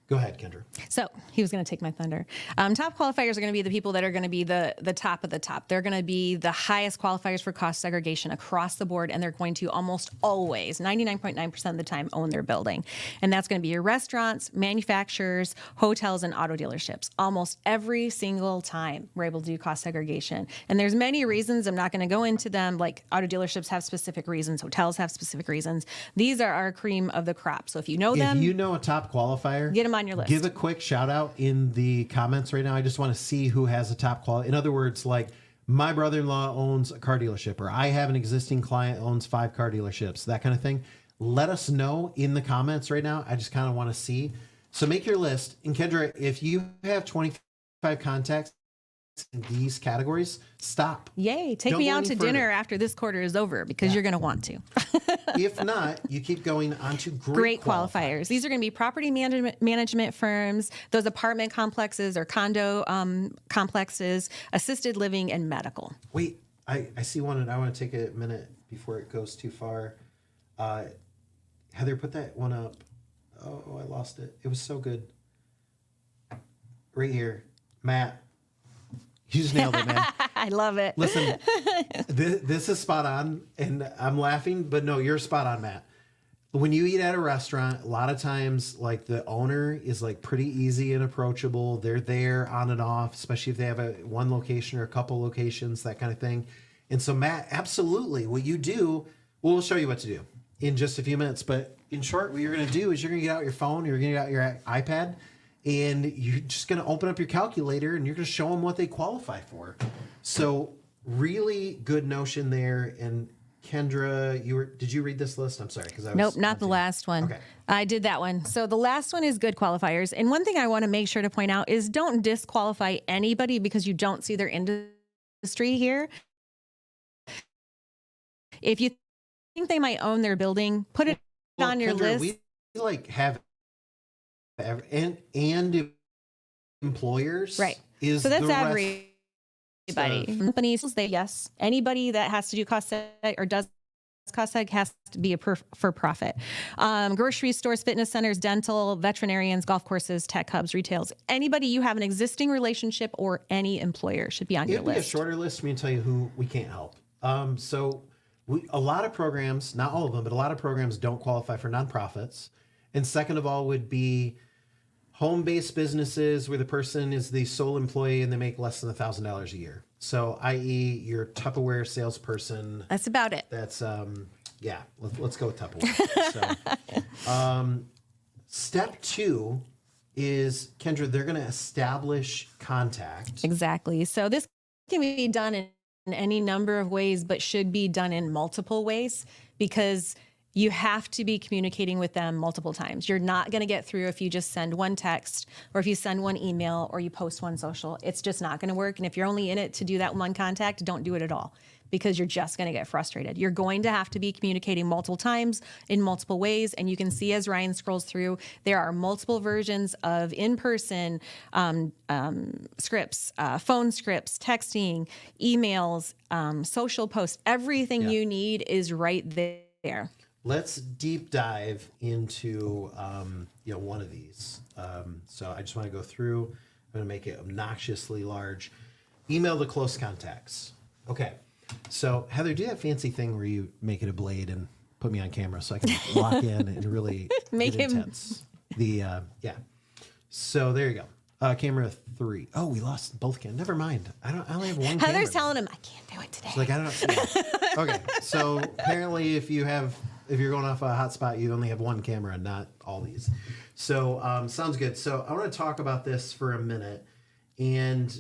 Go ahead, Kendra. So he was going to take my thunder. Top qualifiers are going to be the people that are going to be the top of the top. They're going to be the highest qualifiers for cost segregation across the board, and they're going to almost always, 99.9% of the time, own their building. And that's going to be your restaurants, manufacturers, hotels, and auto dealerships. Almost every single time we're able to do cost segregation. And there's many reasons. I'm not going to go into them. Like auto dealerships have specific reasons. Hotels have specific reasons. These are our cream of the crop. So if you know them, If you know a top qualifier, get them on your list. give a quick shout out in the comments right now. I just want to see who has a top quality. In other words, like my brother-in-law owns a car dealership, or I have an existing client owns 5 car dealerships, that kind of thing. Let us know in the comments right now. I just kind of want to see. So make your list. And Kendra, if you have 25 contacts in these categories, stop. Yay. Take Don't me go out any to further. dinner after this quarter is over, because you're going to want to. If not, you keep going on to Great qualifiers. These are going to be property management firms, those apartment complexes or condo complexes, assisted living, and medical. Wait, I see one, and I want to take a minute before it goes too far. Heather, put that one up. Oh, I lost it. It was so good. Right here. Matt. You just nailed it, man. I love it. Listen, this is spot on, and I'm laughing, but no, you're spot on, Matt. When you eat at a restaurant, a lot of times, like the owner is like pretty easy and approachable. They're there on and off, especially if they have one location or a couple locations, that kind of thing. And so, Matt, absolutely, what you do, we'll show you what to do in just a few minutes. But in short, what you're going to do is you're going to get out your phone, you're going to get out your iPad, and you're just going to open up your calculator and you're going to show them what they qualify for. So really good notion there. And Kendra, did you read this list? I'm sorry. Nope, not the last one. Okay. I did that one. So the last one is good qualifiers. And one thing I want to make sure to point out is don't disqualify anybody because you don't see their industry here. If you think they might own their building, put it on your Kendra, list. We like have and employers, Right. Is So that's the rest everybody. Companies, they yes. Anybody that has to do cost or does cost seg has to be for profit. Grocery stores, fitness centers, dental, veterinarians, golf courses, tech hubs, retails. Anybody you have an existing relationship or any employer should be on your It'd be a list. shorter list for me to tell you who we can't help. A lot of programs, not all of them, but a lot of programs don't qualify for nonprofits. And second of all would be home-based businesses where the person is the sole employee and they make less than $1,000 a year. So, i.e., your Tupperware salesperson. That's about it. That's let's go with Tupperware. So, step 2 is, Kendra, they're going to establish contact. Exactly. So this can be done in any number of ways, but should be done in multiple ways because you have to be communicating with them multiple times. You're not going to get through if you just send one text or if you send one email or you post one social. It's just not going to work. And if you're only in it to do that one contact, don't do it at all because you're just going to get frustrated. You're going to have to be communicating multiple times in multiple ways. And you can see as Ryan scrolls through, there are multiple versions of in-person scripts, phone scripts, texting, emails, social posts. Everything you need is right there. Let's deep dive into one of these. So I just want to go through. I'm going to make it obnoxiously large. Email the close contacts. Okay. So Heather, do that fancy thing where you make it a blade and put me on camera so I can lock in and really make get him intense. So there you go. Camera 3. Oh, we lost both cameras. Never mind. I only have one. Heather's camera. telling him I can't do it today. She's like, I don't know. Okay. So apparently if you're going off a hotspot, you only have one camera and not all these. So sounds good. So I want to talk about this for a minute. And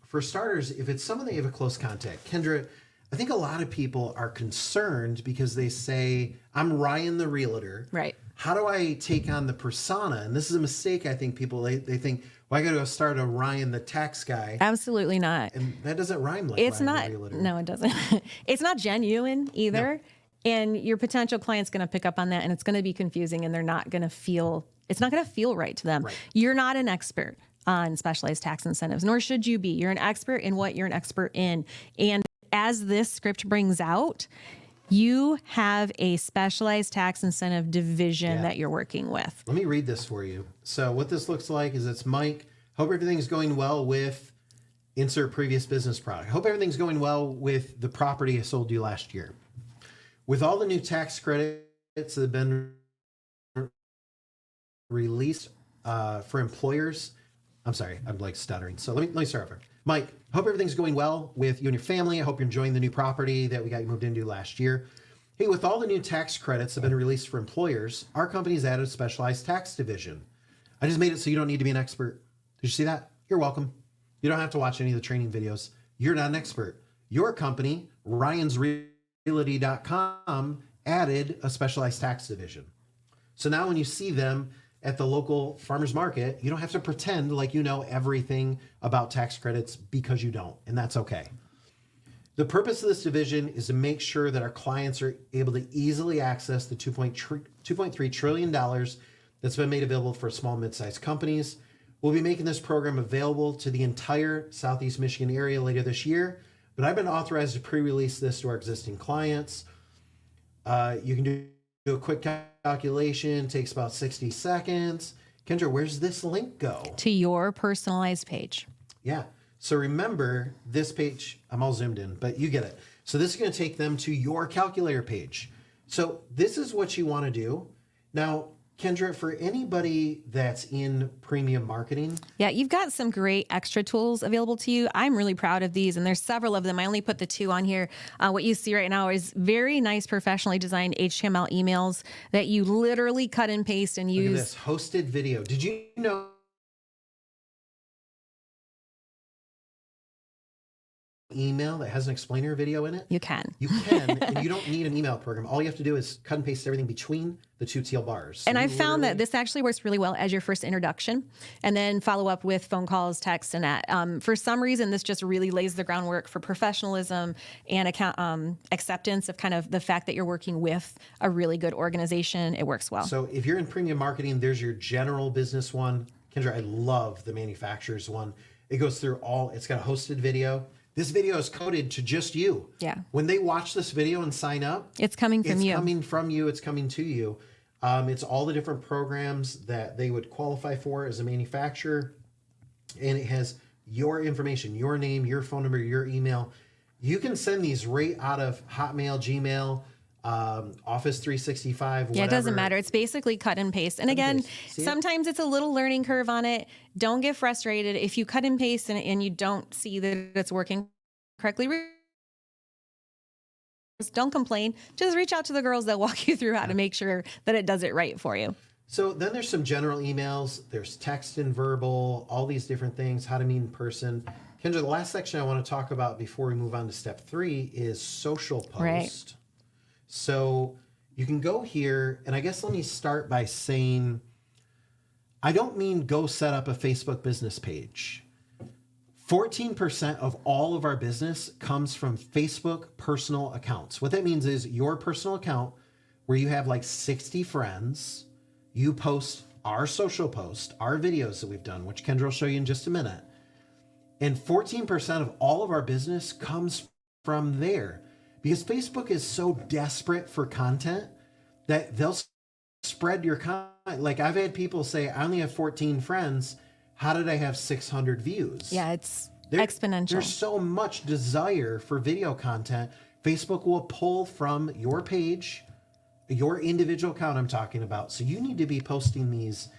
for starters, if it's someone that you have a close contact, Kendra, I think a lot of people are concerned because they say, I'm Ryan the realtor. Right. How do I take on the persona? And this is a mistake. I think people, they think, well, I got to go start a Ryan the tax guy. Absolutely not. And that doesn't rhyme like It's Ryan not. the realtor. No, it doesn't. It's not genuine either. No. And your potential client's going to pick up on that and it's going to be confusing and they're not going to feel, it's not going to feel right to them. Right. You're not an expert on specialized tax incentives, nor should you be. You're an expert in what you're an expert in. And as this script brings out, you have a specialized tax incentive division that you're working with. Let me read this for you. So what this looks like is it's Mike. Hope everything's going well with insert previous business product. Hope everything's going well with the property I sold you last year. With all the new tax credits that have been released for employers, I'm sorry, I'm like stuttering. So let me start over. Mike, hope everything's going well with you and your family. I hope you're enjoying the new property that we got you moved into last year. Hey, with all the new tax credits that have been released for employers, our company's added a specialized tax division. I just made it so you don't need to be an expert. Did you see that? You're welcome. You don't have to watch any of the training videos. You're not an expert. Your company, RyansRealty.com, added a specialized tax division. So now when you see them at the local farmer's market, you don't have to pretend like you know everything about tax credits because you don't, and that's okay. The purpose of this division is to make sure that our clients are able to easily access the $2.3 trillion that's been made available for small and mid-sized companies. We'll be making this program available to the entire Southeast Michigan area later this year, but I've been authorized to pre-release this to our existing clients. You can do a quick calculation, takes about 60 seconds. Kendra, where's this link go? To your personalized page. Yeah. So remember this page, I'm all zoomed in, but you get it. So this is going to take them to your calculator page. So this is what you want to do. Now, Kendra, for anybody that's in premium marketing. Yeah, you've got some great extra tools available to you. I'm really proud of these, and there's several of them. I only put the 2 on here. What you see right now is very nice, professionally designed HTML emails that you literally cut and paste and use. Look at this, hosted video. Did you know email that has an explainer video in it? You can. You can, and you don't need an email program. All you have to do is cut and paste everything between the 2 teal bars. And I found that this actually works really well as your first introduction, and then follow up with phone calls, text, and that. For some reason, this just really lays the groundwork for professionalism and acceptance of kind of the fact that you're working with a really good organization. It works well. So if you're in premium marketing, there's your general business one. Kendra, I love the manufacturer's one. It goes through all, it's got a hosted video. this video is coded to just you. Yeah. When they watch this video and sign up, It's coming from you. It's coming from you. It's coming to you. It's all the different programs that they would qualify for as a manufacturer. And it has your information, your name, your phone number, your email. You can send these right out of Hotmail, Gmail, Office 365, whatever. Yeah, it doesn't matter. It's basically cut and paste. And again, sometimes it's a little learning curve on it. Don't get frustrated. If you cut and paste and you don't see that it's working correctly, don't complain. Just reach out to the girls that walk you through how to make sure that it does it right for you. So then there's some general emails. There's text and verbal, all these different things, how to meet in person. Kendra, the last section I want to talk about before we move on to step 3 is social post. Right. So you can go here, and I guess let me start by saying, I don't mean go set up a Facebook business page. 14% of all of our business comes from Facebook personal accounts. What that means is your personal account where you have like 60 friends, you post our social post, our videos that we've done, which Kendra will show you in just a minute. And 14% of all of our business comes from there because Facebook is so desperate for content that they'll spread your content. Like I've had people say, I only have 14 friends. How did I have 600 views? Yeah, it's exponential. There's so much desire for video content. Facebook will pull from your page, your individual account I'm talking about. So you need to be posting these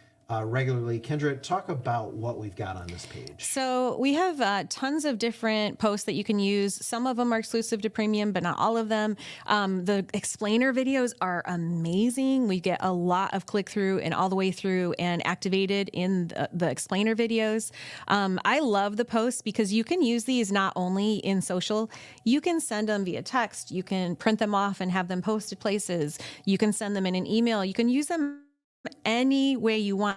regularly. Kendra, talk about what we've got on this page. So we have tons of different posts that you can use. Some of them are exclusive to premium, but not all of them. The explainer videos are amazing. We get a lot of click through and all the way through and activated in the explainer videos. I love the posts because you can use these not only in social, you can send them via text. You can print them off and have them posted places. You can send them in an email. You can use them any way you want.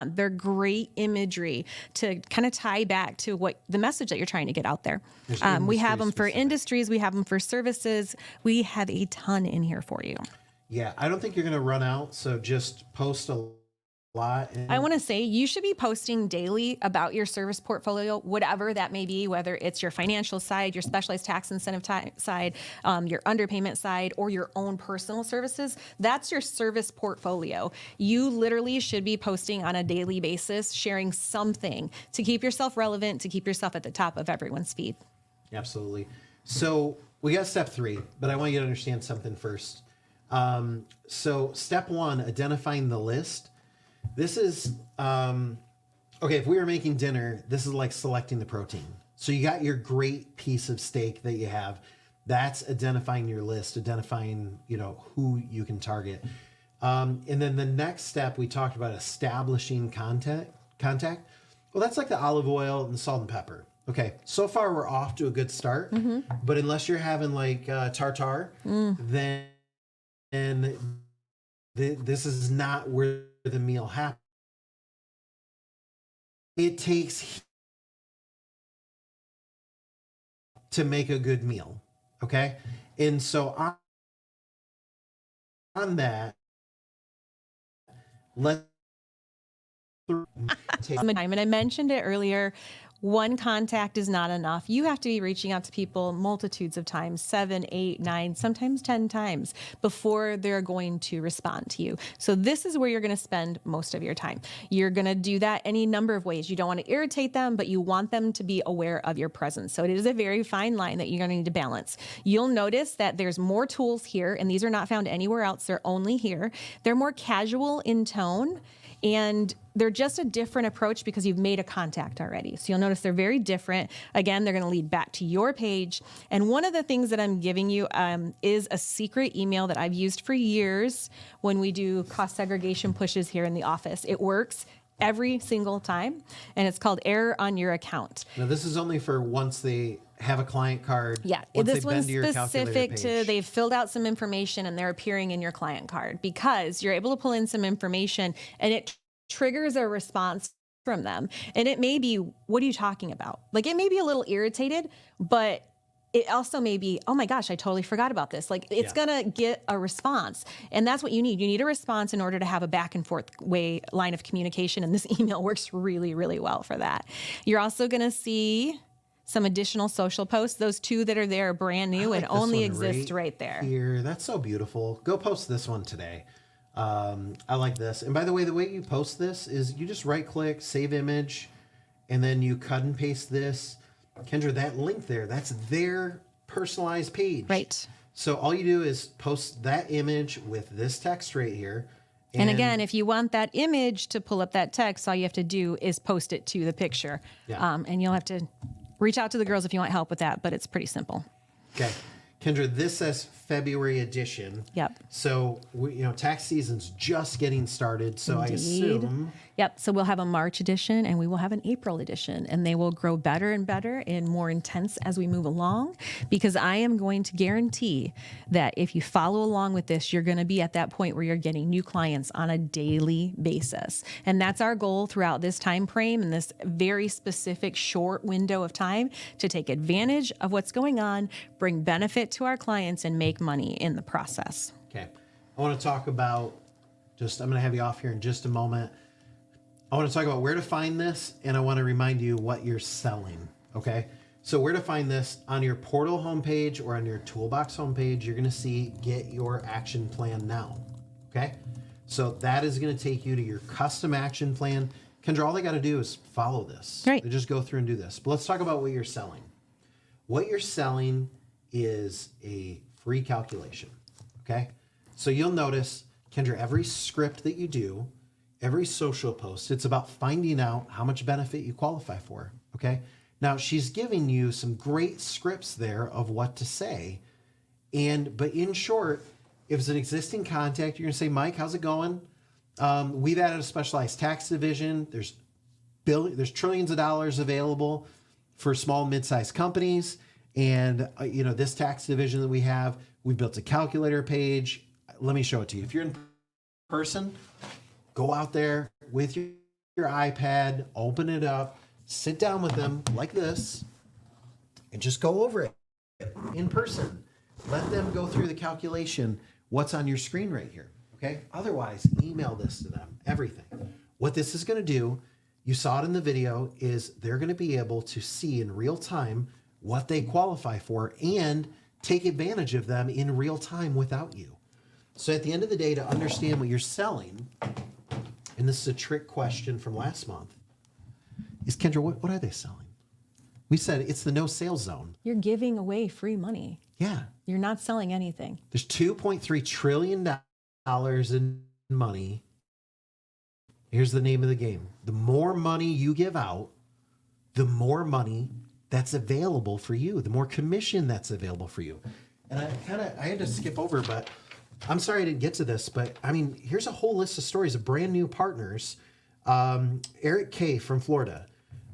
They're great imagery to kind of tie back to what the message that you're trying to get out there. We have them for industries. We have them for services. We have a ton in here for you. Yeah, I don't think you're going to run out. So just post a lot. I want to say you should be posting daily about your service portfolio, whatever that may be, whether it's your financial side, your specialized tax incentive side, your underpayment side, or your own personal services. That's your service portfolio. You literally should be posting on a daily basis, sharing something to keep yourself relevant, to keep yourself at the top of everyone's feed. Absolutely. So we got step 3, but I want you to understand something first. So step 1, identifying the list. This is, okay, if we were making dinner, this is like selecting the protein. So you got your great piece of steak that you have. That's identifying your list, identifying, who you can target. And then the next step, we talked about establishing contact. Well, that's like the olive oil and the salt and pepper. Okay, so far we're off to a good start. Mm-hmm. But unless you're having like tartare, then this is not where the meal happens. It takes to make a good meal, okay? And so on that, let's take time. And I mentioned it earlier. One contact is not enough. You have to be reaching out to people multitudes of times, 7, 8, 9, sometimes 10 times before they're going to respond to you. So this is where you're going to spend most of your time. You're going to do that any number of ways. You don't want to irritate them, but you want them to be aware of your presence. So it is a very fine line that you're going to need to balance. You'll notice that there's more tools here, and these are not found anywhere else. They're only here. They're more casual in tone, and they're just a different approach because you've made a contact already. So you'll notice they're very different. Again, they're going to lead back to your page. And one of the things that I'm giving you is a secret email that I've used for years when we do cost segregation pushes here in the office. It works every single time, and it's called Error on Your Account. Now, this is only for once they have a client card. Yeah, this one's specific to they've filled out some information and they're appearing in your client card, because you're able to pull in some information and it triggers a response from them. And it may be, what are you talking about? Like, it may be a little irritated, but it also may be, oh my gosh, I totally forgot about this. Like, it's gonna get a response. And that's what you need. You need a response in order to have a back and forth line of communication. And this email works really, really well for that. You're also gonna see some additional social posts. Those 2 that are there are brand new and like this only one exist right there. Here, that's so beautiful. Go post this one today. I like this. And by the way you post this is you just right click, save image, and then you cut and paste this. Kendra, that link there, that's their personalized page. Right. So all you do is post that image with this text right here. And again, if you want that image to pull up that text, all you have to do is post it to the picture. Yeah. And you'll have to reach out to the girls if you want help with that, but it's pretty simple. Okay. Kendra, this says February edition. Yep. So, tax season's just getting started. So I assume. Yep. So we'll have a March edition and we will have an April edition, and they will grow better and better and more intense as we move along, because I am going to guarantee that if you follow along with this, you're going to be at that point where you're getting new clients on a daily basis. And that's our goal throughout this time frame and this very specific short window of time, to take advantage of what's going on, bring benefit to our clients, and make money in the process. Okay. I want to talk about I'm going to have you off here in just a moment. I want to talk about where to find this, and I want to remind you what you're selling. Okay. So where to find this on your portal homepage or on your toolbox homepage, you're going to see get your action plan now. Okay. So that is going to take you to your custom action plan. Kendra, all they got to do is follow this. Right. They just go through and do this. But let's talk about what you're selling. What you're selling is a free calculation. Okay. So you'll notice, Kendra, every script that you do, every social post, it's about finding out how much benefit you qualify for. Okay. Now she's giving you some great scripts there of what to say. But in short, if it's an existing contact, you're going to say, Mike, how's it going? We've added a specialized tax division. There's trillions of dollars available for small, mid-sized companies. And, this tax division that we have, we built a calculator page. Let me show it to you. If you're in person, go out there with your iPad, open it up, sit down with them like this, and just go over it in person. Let them go through the calculation, what's on your screen right here. Okay. Otherwise, email this to them, everything. What this is going to do, you saw it in the video, is they're going to be able to see in real time what they qualify for and take advantage of them in real time without you. So at the end of the day, to understand what you're selling, and this is a trick question from last month, is Kendra, what are they selling? We said it's the no sales zone. You're giving away free money. Yeah. You're not selling anything. There's $2.3 trillion in money. Here's the name of the game. The more money you give out, the more money that's available for you, the more commission that's available for you. And I had to skip over, but I'm sorry I didn't get to this, but I mean, here's a whole list of stories of brand new partners. Eric K from Florida,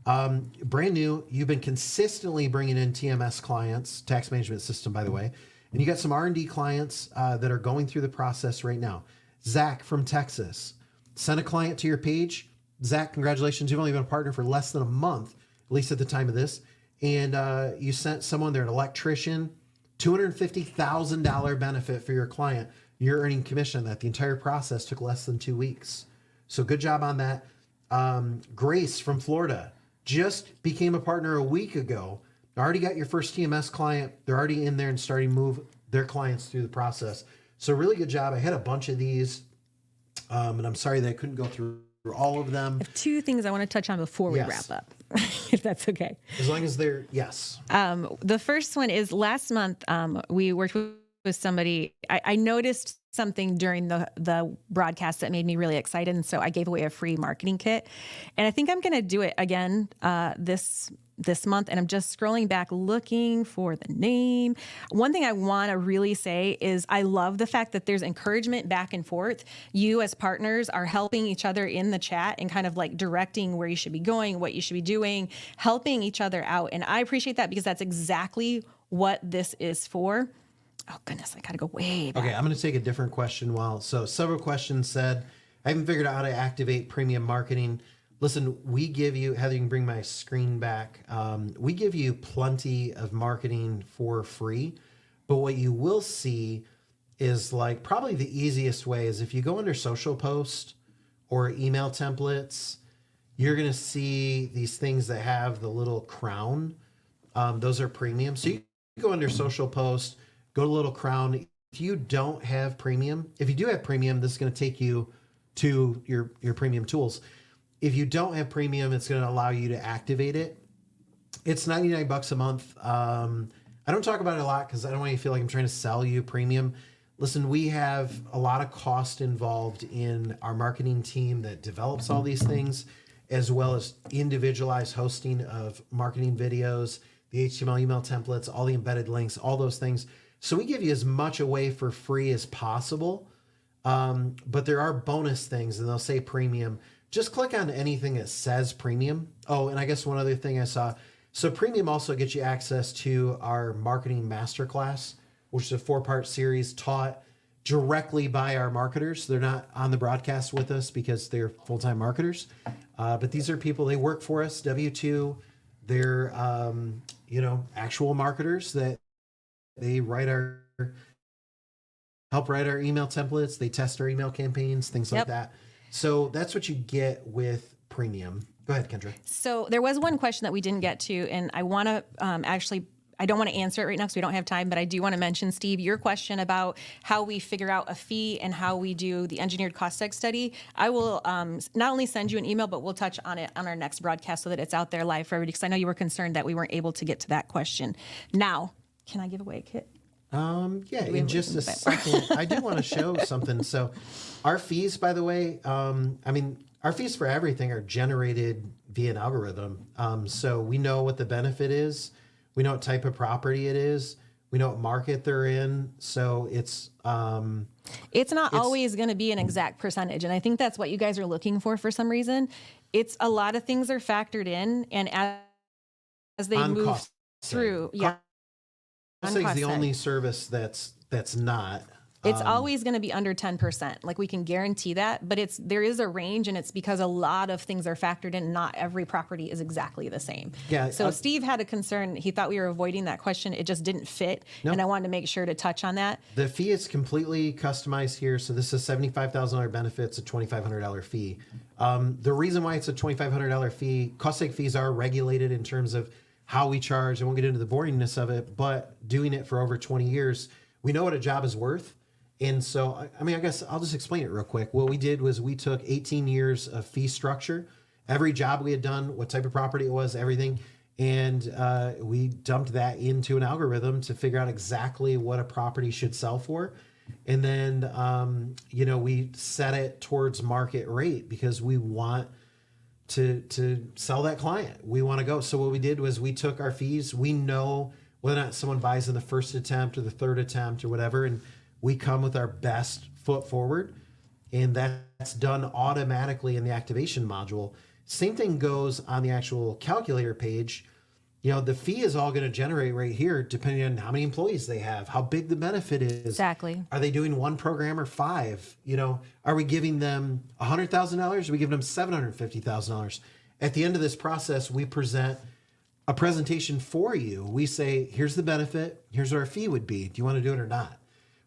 brand new. You've been consistently bringing in TMS clients, tax management system, by the way, and you got some R&D clients that are going through the process right now. Zach from Texas, sent a client to your page. Zach, congratulations. You've only been a partner for less than a month, at least at the time of this. And you sent someone there, an electrician, $250,000 benefit for your client. You're earning commission on that. The entire process took less than 2 weeks. So good job on that. Grace from Florida just became a partner a week ago. Already got your first TMS client. They're already in there and starting to move their clients through the process. So really good job. I had a bunch of these, and I'm sorry that I couldn't go through all of them. I have 2 things I want to touch on before we wrap up, if that's okay. As long as they're, yes. The first one is last month, we worked with somebody. I noticed something during the broadcast that made me really excited. And so I gave away a free marketing kit. And I think I'm going to do it again this month. And I'm just scrolling back looking for the name. One thing I want to really say is I love the fact that there's encouragement back and forth. You as partners are helping each other in the chat and kind of like directing where you should be going, what you should be doing, helping each other out. And I appreciate that because that's exactly what this is for. Oh goodness, I gotta go way back. Okay, I'm gonna take a different question. So several questions said, I haven't figured out how to activate premium marketing. Listen, we give you, Heather, you can bring my screen back. We give you plenty of marketing for free, but what you will see is like probably the easiest way is if you go under social post or email templates, you're gonna see these things that have the little crown. Those are premium. So you go under social post, go to Little Crown. If you don't have premium, if you do have premium, this is going to take you to your premium tools. If you don't have premium, it's going to allow you to activate it. It's $99 a month. I don't talk about it a lot because I don't want you to feel like I'm trying to sell you premium. Listen, we have a lot of cost involved in our marketing team that develops all these things, as well as individualized hosting of marketing videos, the HTML email templates, all the embedded links, all those things. So we give you as much away for free as possible. But there are bonus things, and they'll say premium. Just click on anything that says premium. Oh, and I guess one other thing I saw. So premium also gets you access to our marketing masterclass, which is a 4-part series taught directly by our marketers. They're not on the broadcast with us because they're full-time marketers. But these are people, they work for us, W-2. They're, actual marketers that they help write our email templates. They test our email campaigns, things like that. So that's what you get with premium. Go ahead, Kendra. So there was one question that we didn't get to, and I want to I don't want to answer it right now because we don't have time, but I do want to mention, Steve, your question about how we figure out a fee and how we do the engineered cost seg study. I will not only send you an email, but we'll touch on it on our next broadcast so that it's out there live for everybody, because I know you were concerned that we weren't able to get to that question. Now, can I give away a kit? Yeah, in just a second. I do want to show something. So our fees, by the way, our fees for everything are generated via an algorithm. So we know what the benefit is. We know what type of property it is. We know what market they're in. So it's not always going to be an exact percentage. And I think that's what you guys are looking for some reason. It's a lot of things are factored in. And as they move through, Cost seg is the only service that's not. It's always going to be under 10%. Like, we can guarantee that, but there is a range, and it's because a lot of things are factored in. Not every property is exactly the same. Yeah. So Steve had a concern. He thought we were avoiding that question. It just didn't fit. Nope. And I wanted to make sure to touch on that. The fee is completely customized here. So this is $75,000 benefits, a $2,500 fee. The reason why it's a $2,500 fee, cost seg fees are regulated in terms of how we charge. I won't get into the boringness of it, but doing it for over 20 years, we know what a job is worth. And so, I guess I'll just explain it real quick. What we did was we took 18 years of fee structure, every job we had done, what type of property it was, everything. And we dumped that into an algorithm to figure out exactly what a property should sell for. And then, we set it towards market rate because we want to sell that client. We want to go. So what we did was we took our fees. We know whether or not someone buys in the first attempt or the third attempt or whatever, and we come with our best foot forward, and that's done automatically in the activation module. Same thing goes on the actual calculator page. The fee is all going to generate right here, depending on how many employees they have, how big the benefit is. Exactly. Are they doing one program or 5? Are we giving them $100,000? Are we giving them $750,000? At the end of this process, we present a presentation for you. We say, here's the benefit. Here's what our fee would be. Do you want to do it or not?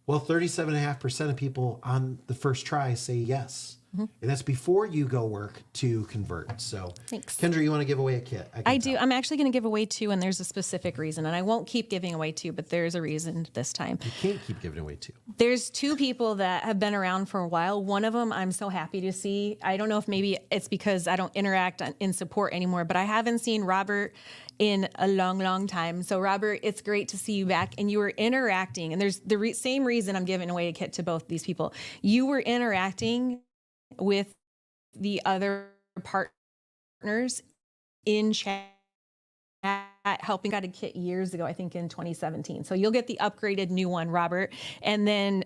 Well, 37.5% of people on the first try say yes. Mm-hmm. And that's before you go work to convert. So, thanks. Kendra, you want to give away a kit? I do. I'm actually going to give away 2, and there's a specific reason. And I won't keep giving away 2, but there's a reason this time. You can't keep giving away 2. There's 2 people that have been around for a while. One of them I'm so happy to see. I don't know if maybe it's because I don't interact in support anymore, but I haven't seen Robert in a long, long time. So Robert, it's great to see you back, and you were interacting. And there's the same reason I'm giving away a kit to both these people. You were interacting with the other partners in chat, helping. Got a kit years ago, I think in 2017. So you'll get the upgraded new one, Robert. And then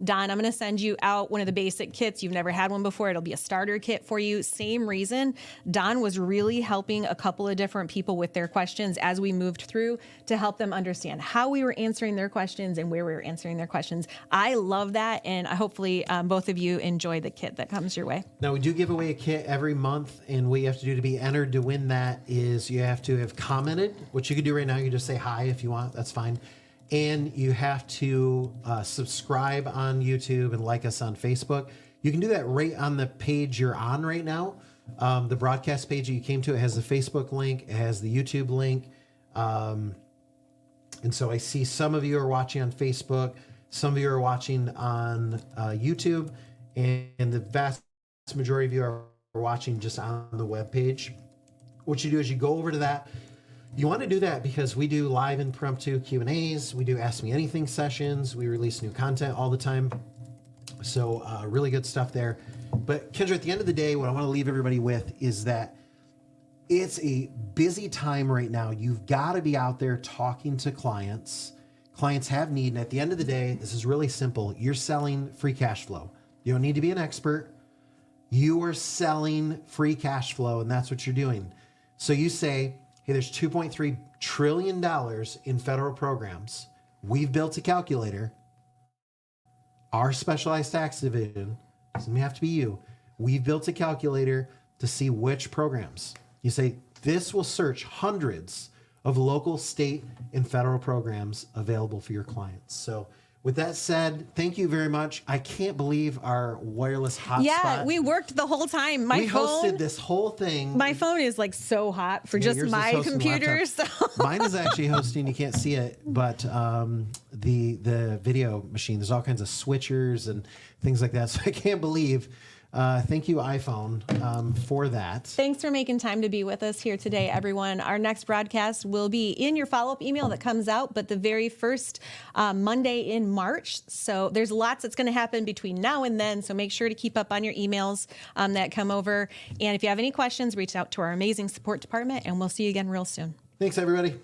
Don, I'm going to send you out one of the basic kits. You've never had one before. It'll be a starter kit for you. Same reason. Don was really helping a couple of different people with their questions as we moved through to help them understand how we were answering their questions and where we were answering their questions. I love that, and hopefully both of you enjoy the kit that comes your way. Now, we do give away a kit every month, and what you have to do to be entered to win that is you have to have commented, which you can do right now. You can just say hi if you want. That's fine. And you have to subscribe on YouTube and like us on Facebook. You can do that right on the page you're on right now. The broadcast page that you came to, it has the Facebook link, it has the YouTube link. And so I see some of you are watching on Facebook, some of you are watching on YouTube, and the vast majority of you are watching just on the webpage. What you do is you go over to that. You want to do that because we do live impromptu Q&As. We do Ask Me Anything sessions. We release new content all the time. So really good stuff there. But Kendra, at the end of the day, what I want to leave everybody with is that it's a busy time right now. You've got to be out there talking to clients. Clients have need. And at the end of the day, this is really simple. You're selling free cash flow. You don't need to be an expert. You are selling free cash flow, and that's what you're doing. So you say, hey, there's $2.3 trillion in federal programs. We've built a calculator. Our specialized tax division, doesn't have to be you. We've built a calculator to see which programs. You say, this will search hundreds of local, state, and federal programs available for your clients. So with that said, thank you very much. I can't believe our wireless hotspot. Yeah, we worked the whole time. We hosted this whole thing. My phone is like so hot for just my computer. So. Mine is actually hosting. You can't see it, but the video machine. There's all kinds of switchers and things like that. So I can't believe. Thank you, iPhone, for that. Thanks for making time to be with us here today, everyone. Our next broadcast will be in your follow-up email that comes out, but the very first Monday in March. So there's lots that's going to happen between now and then. So make sure to keep up on your emails that come over. And if you have any questions, reach out to our amazing support department, and we'll see you again real soon. Thanks, everybody.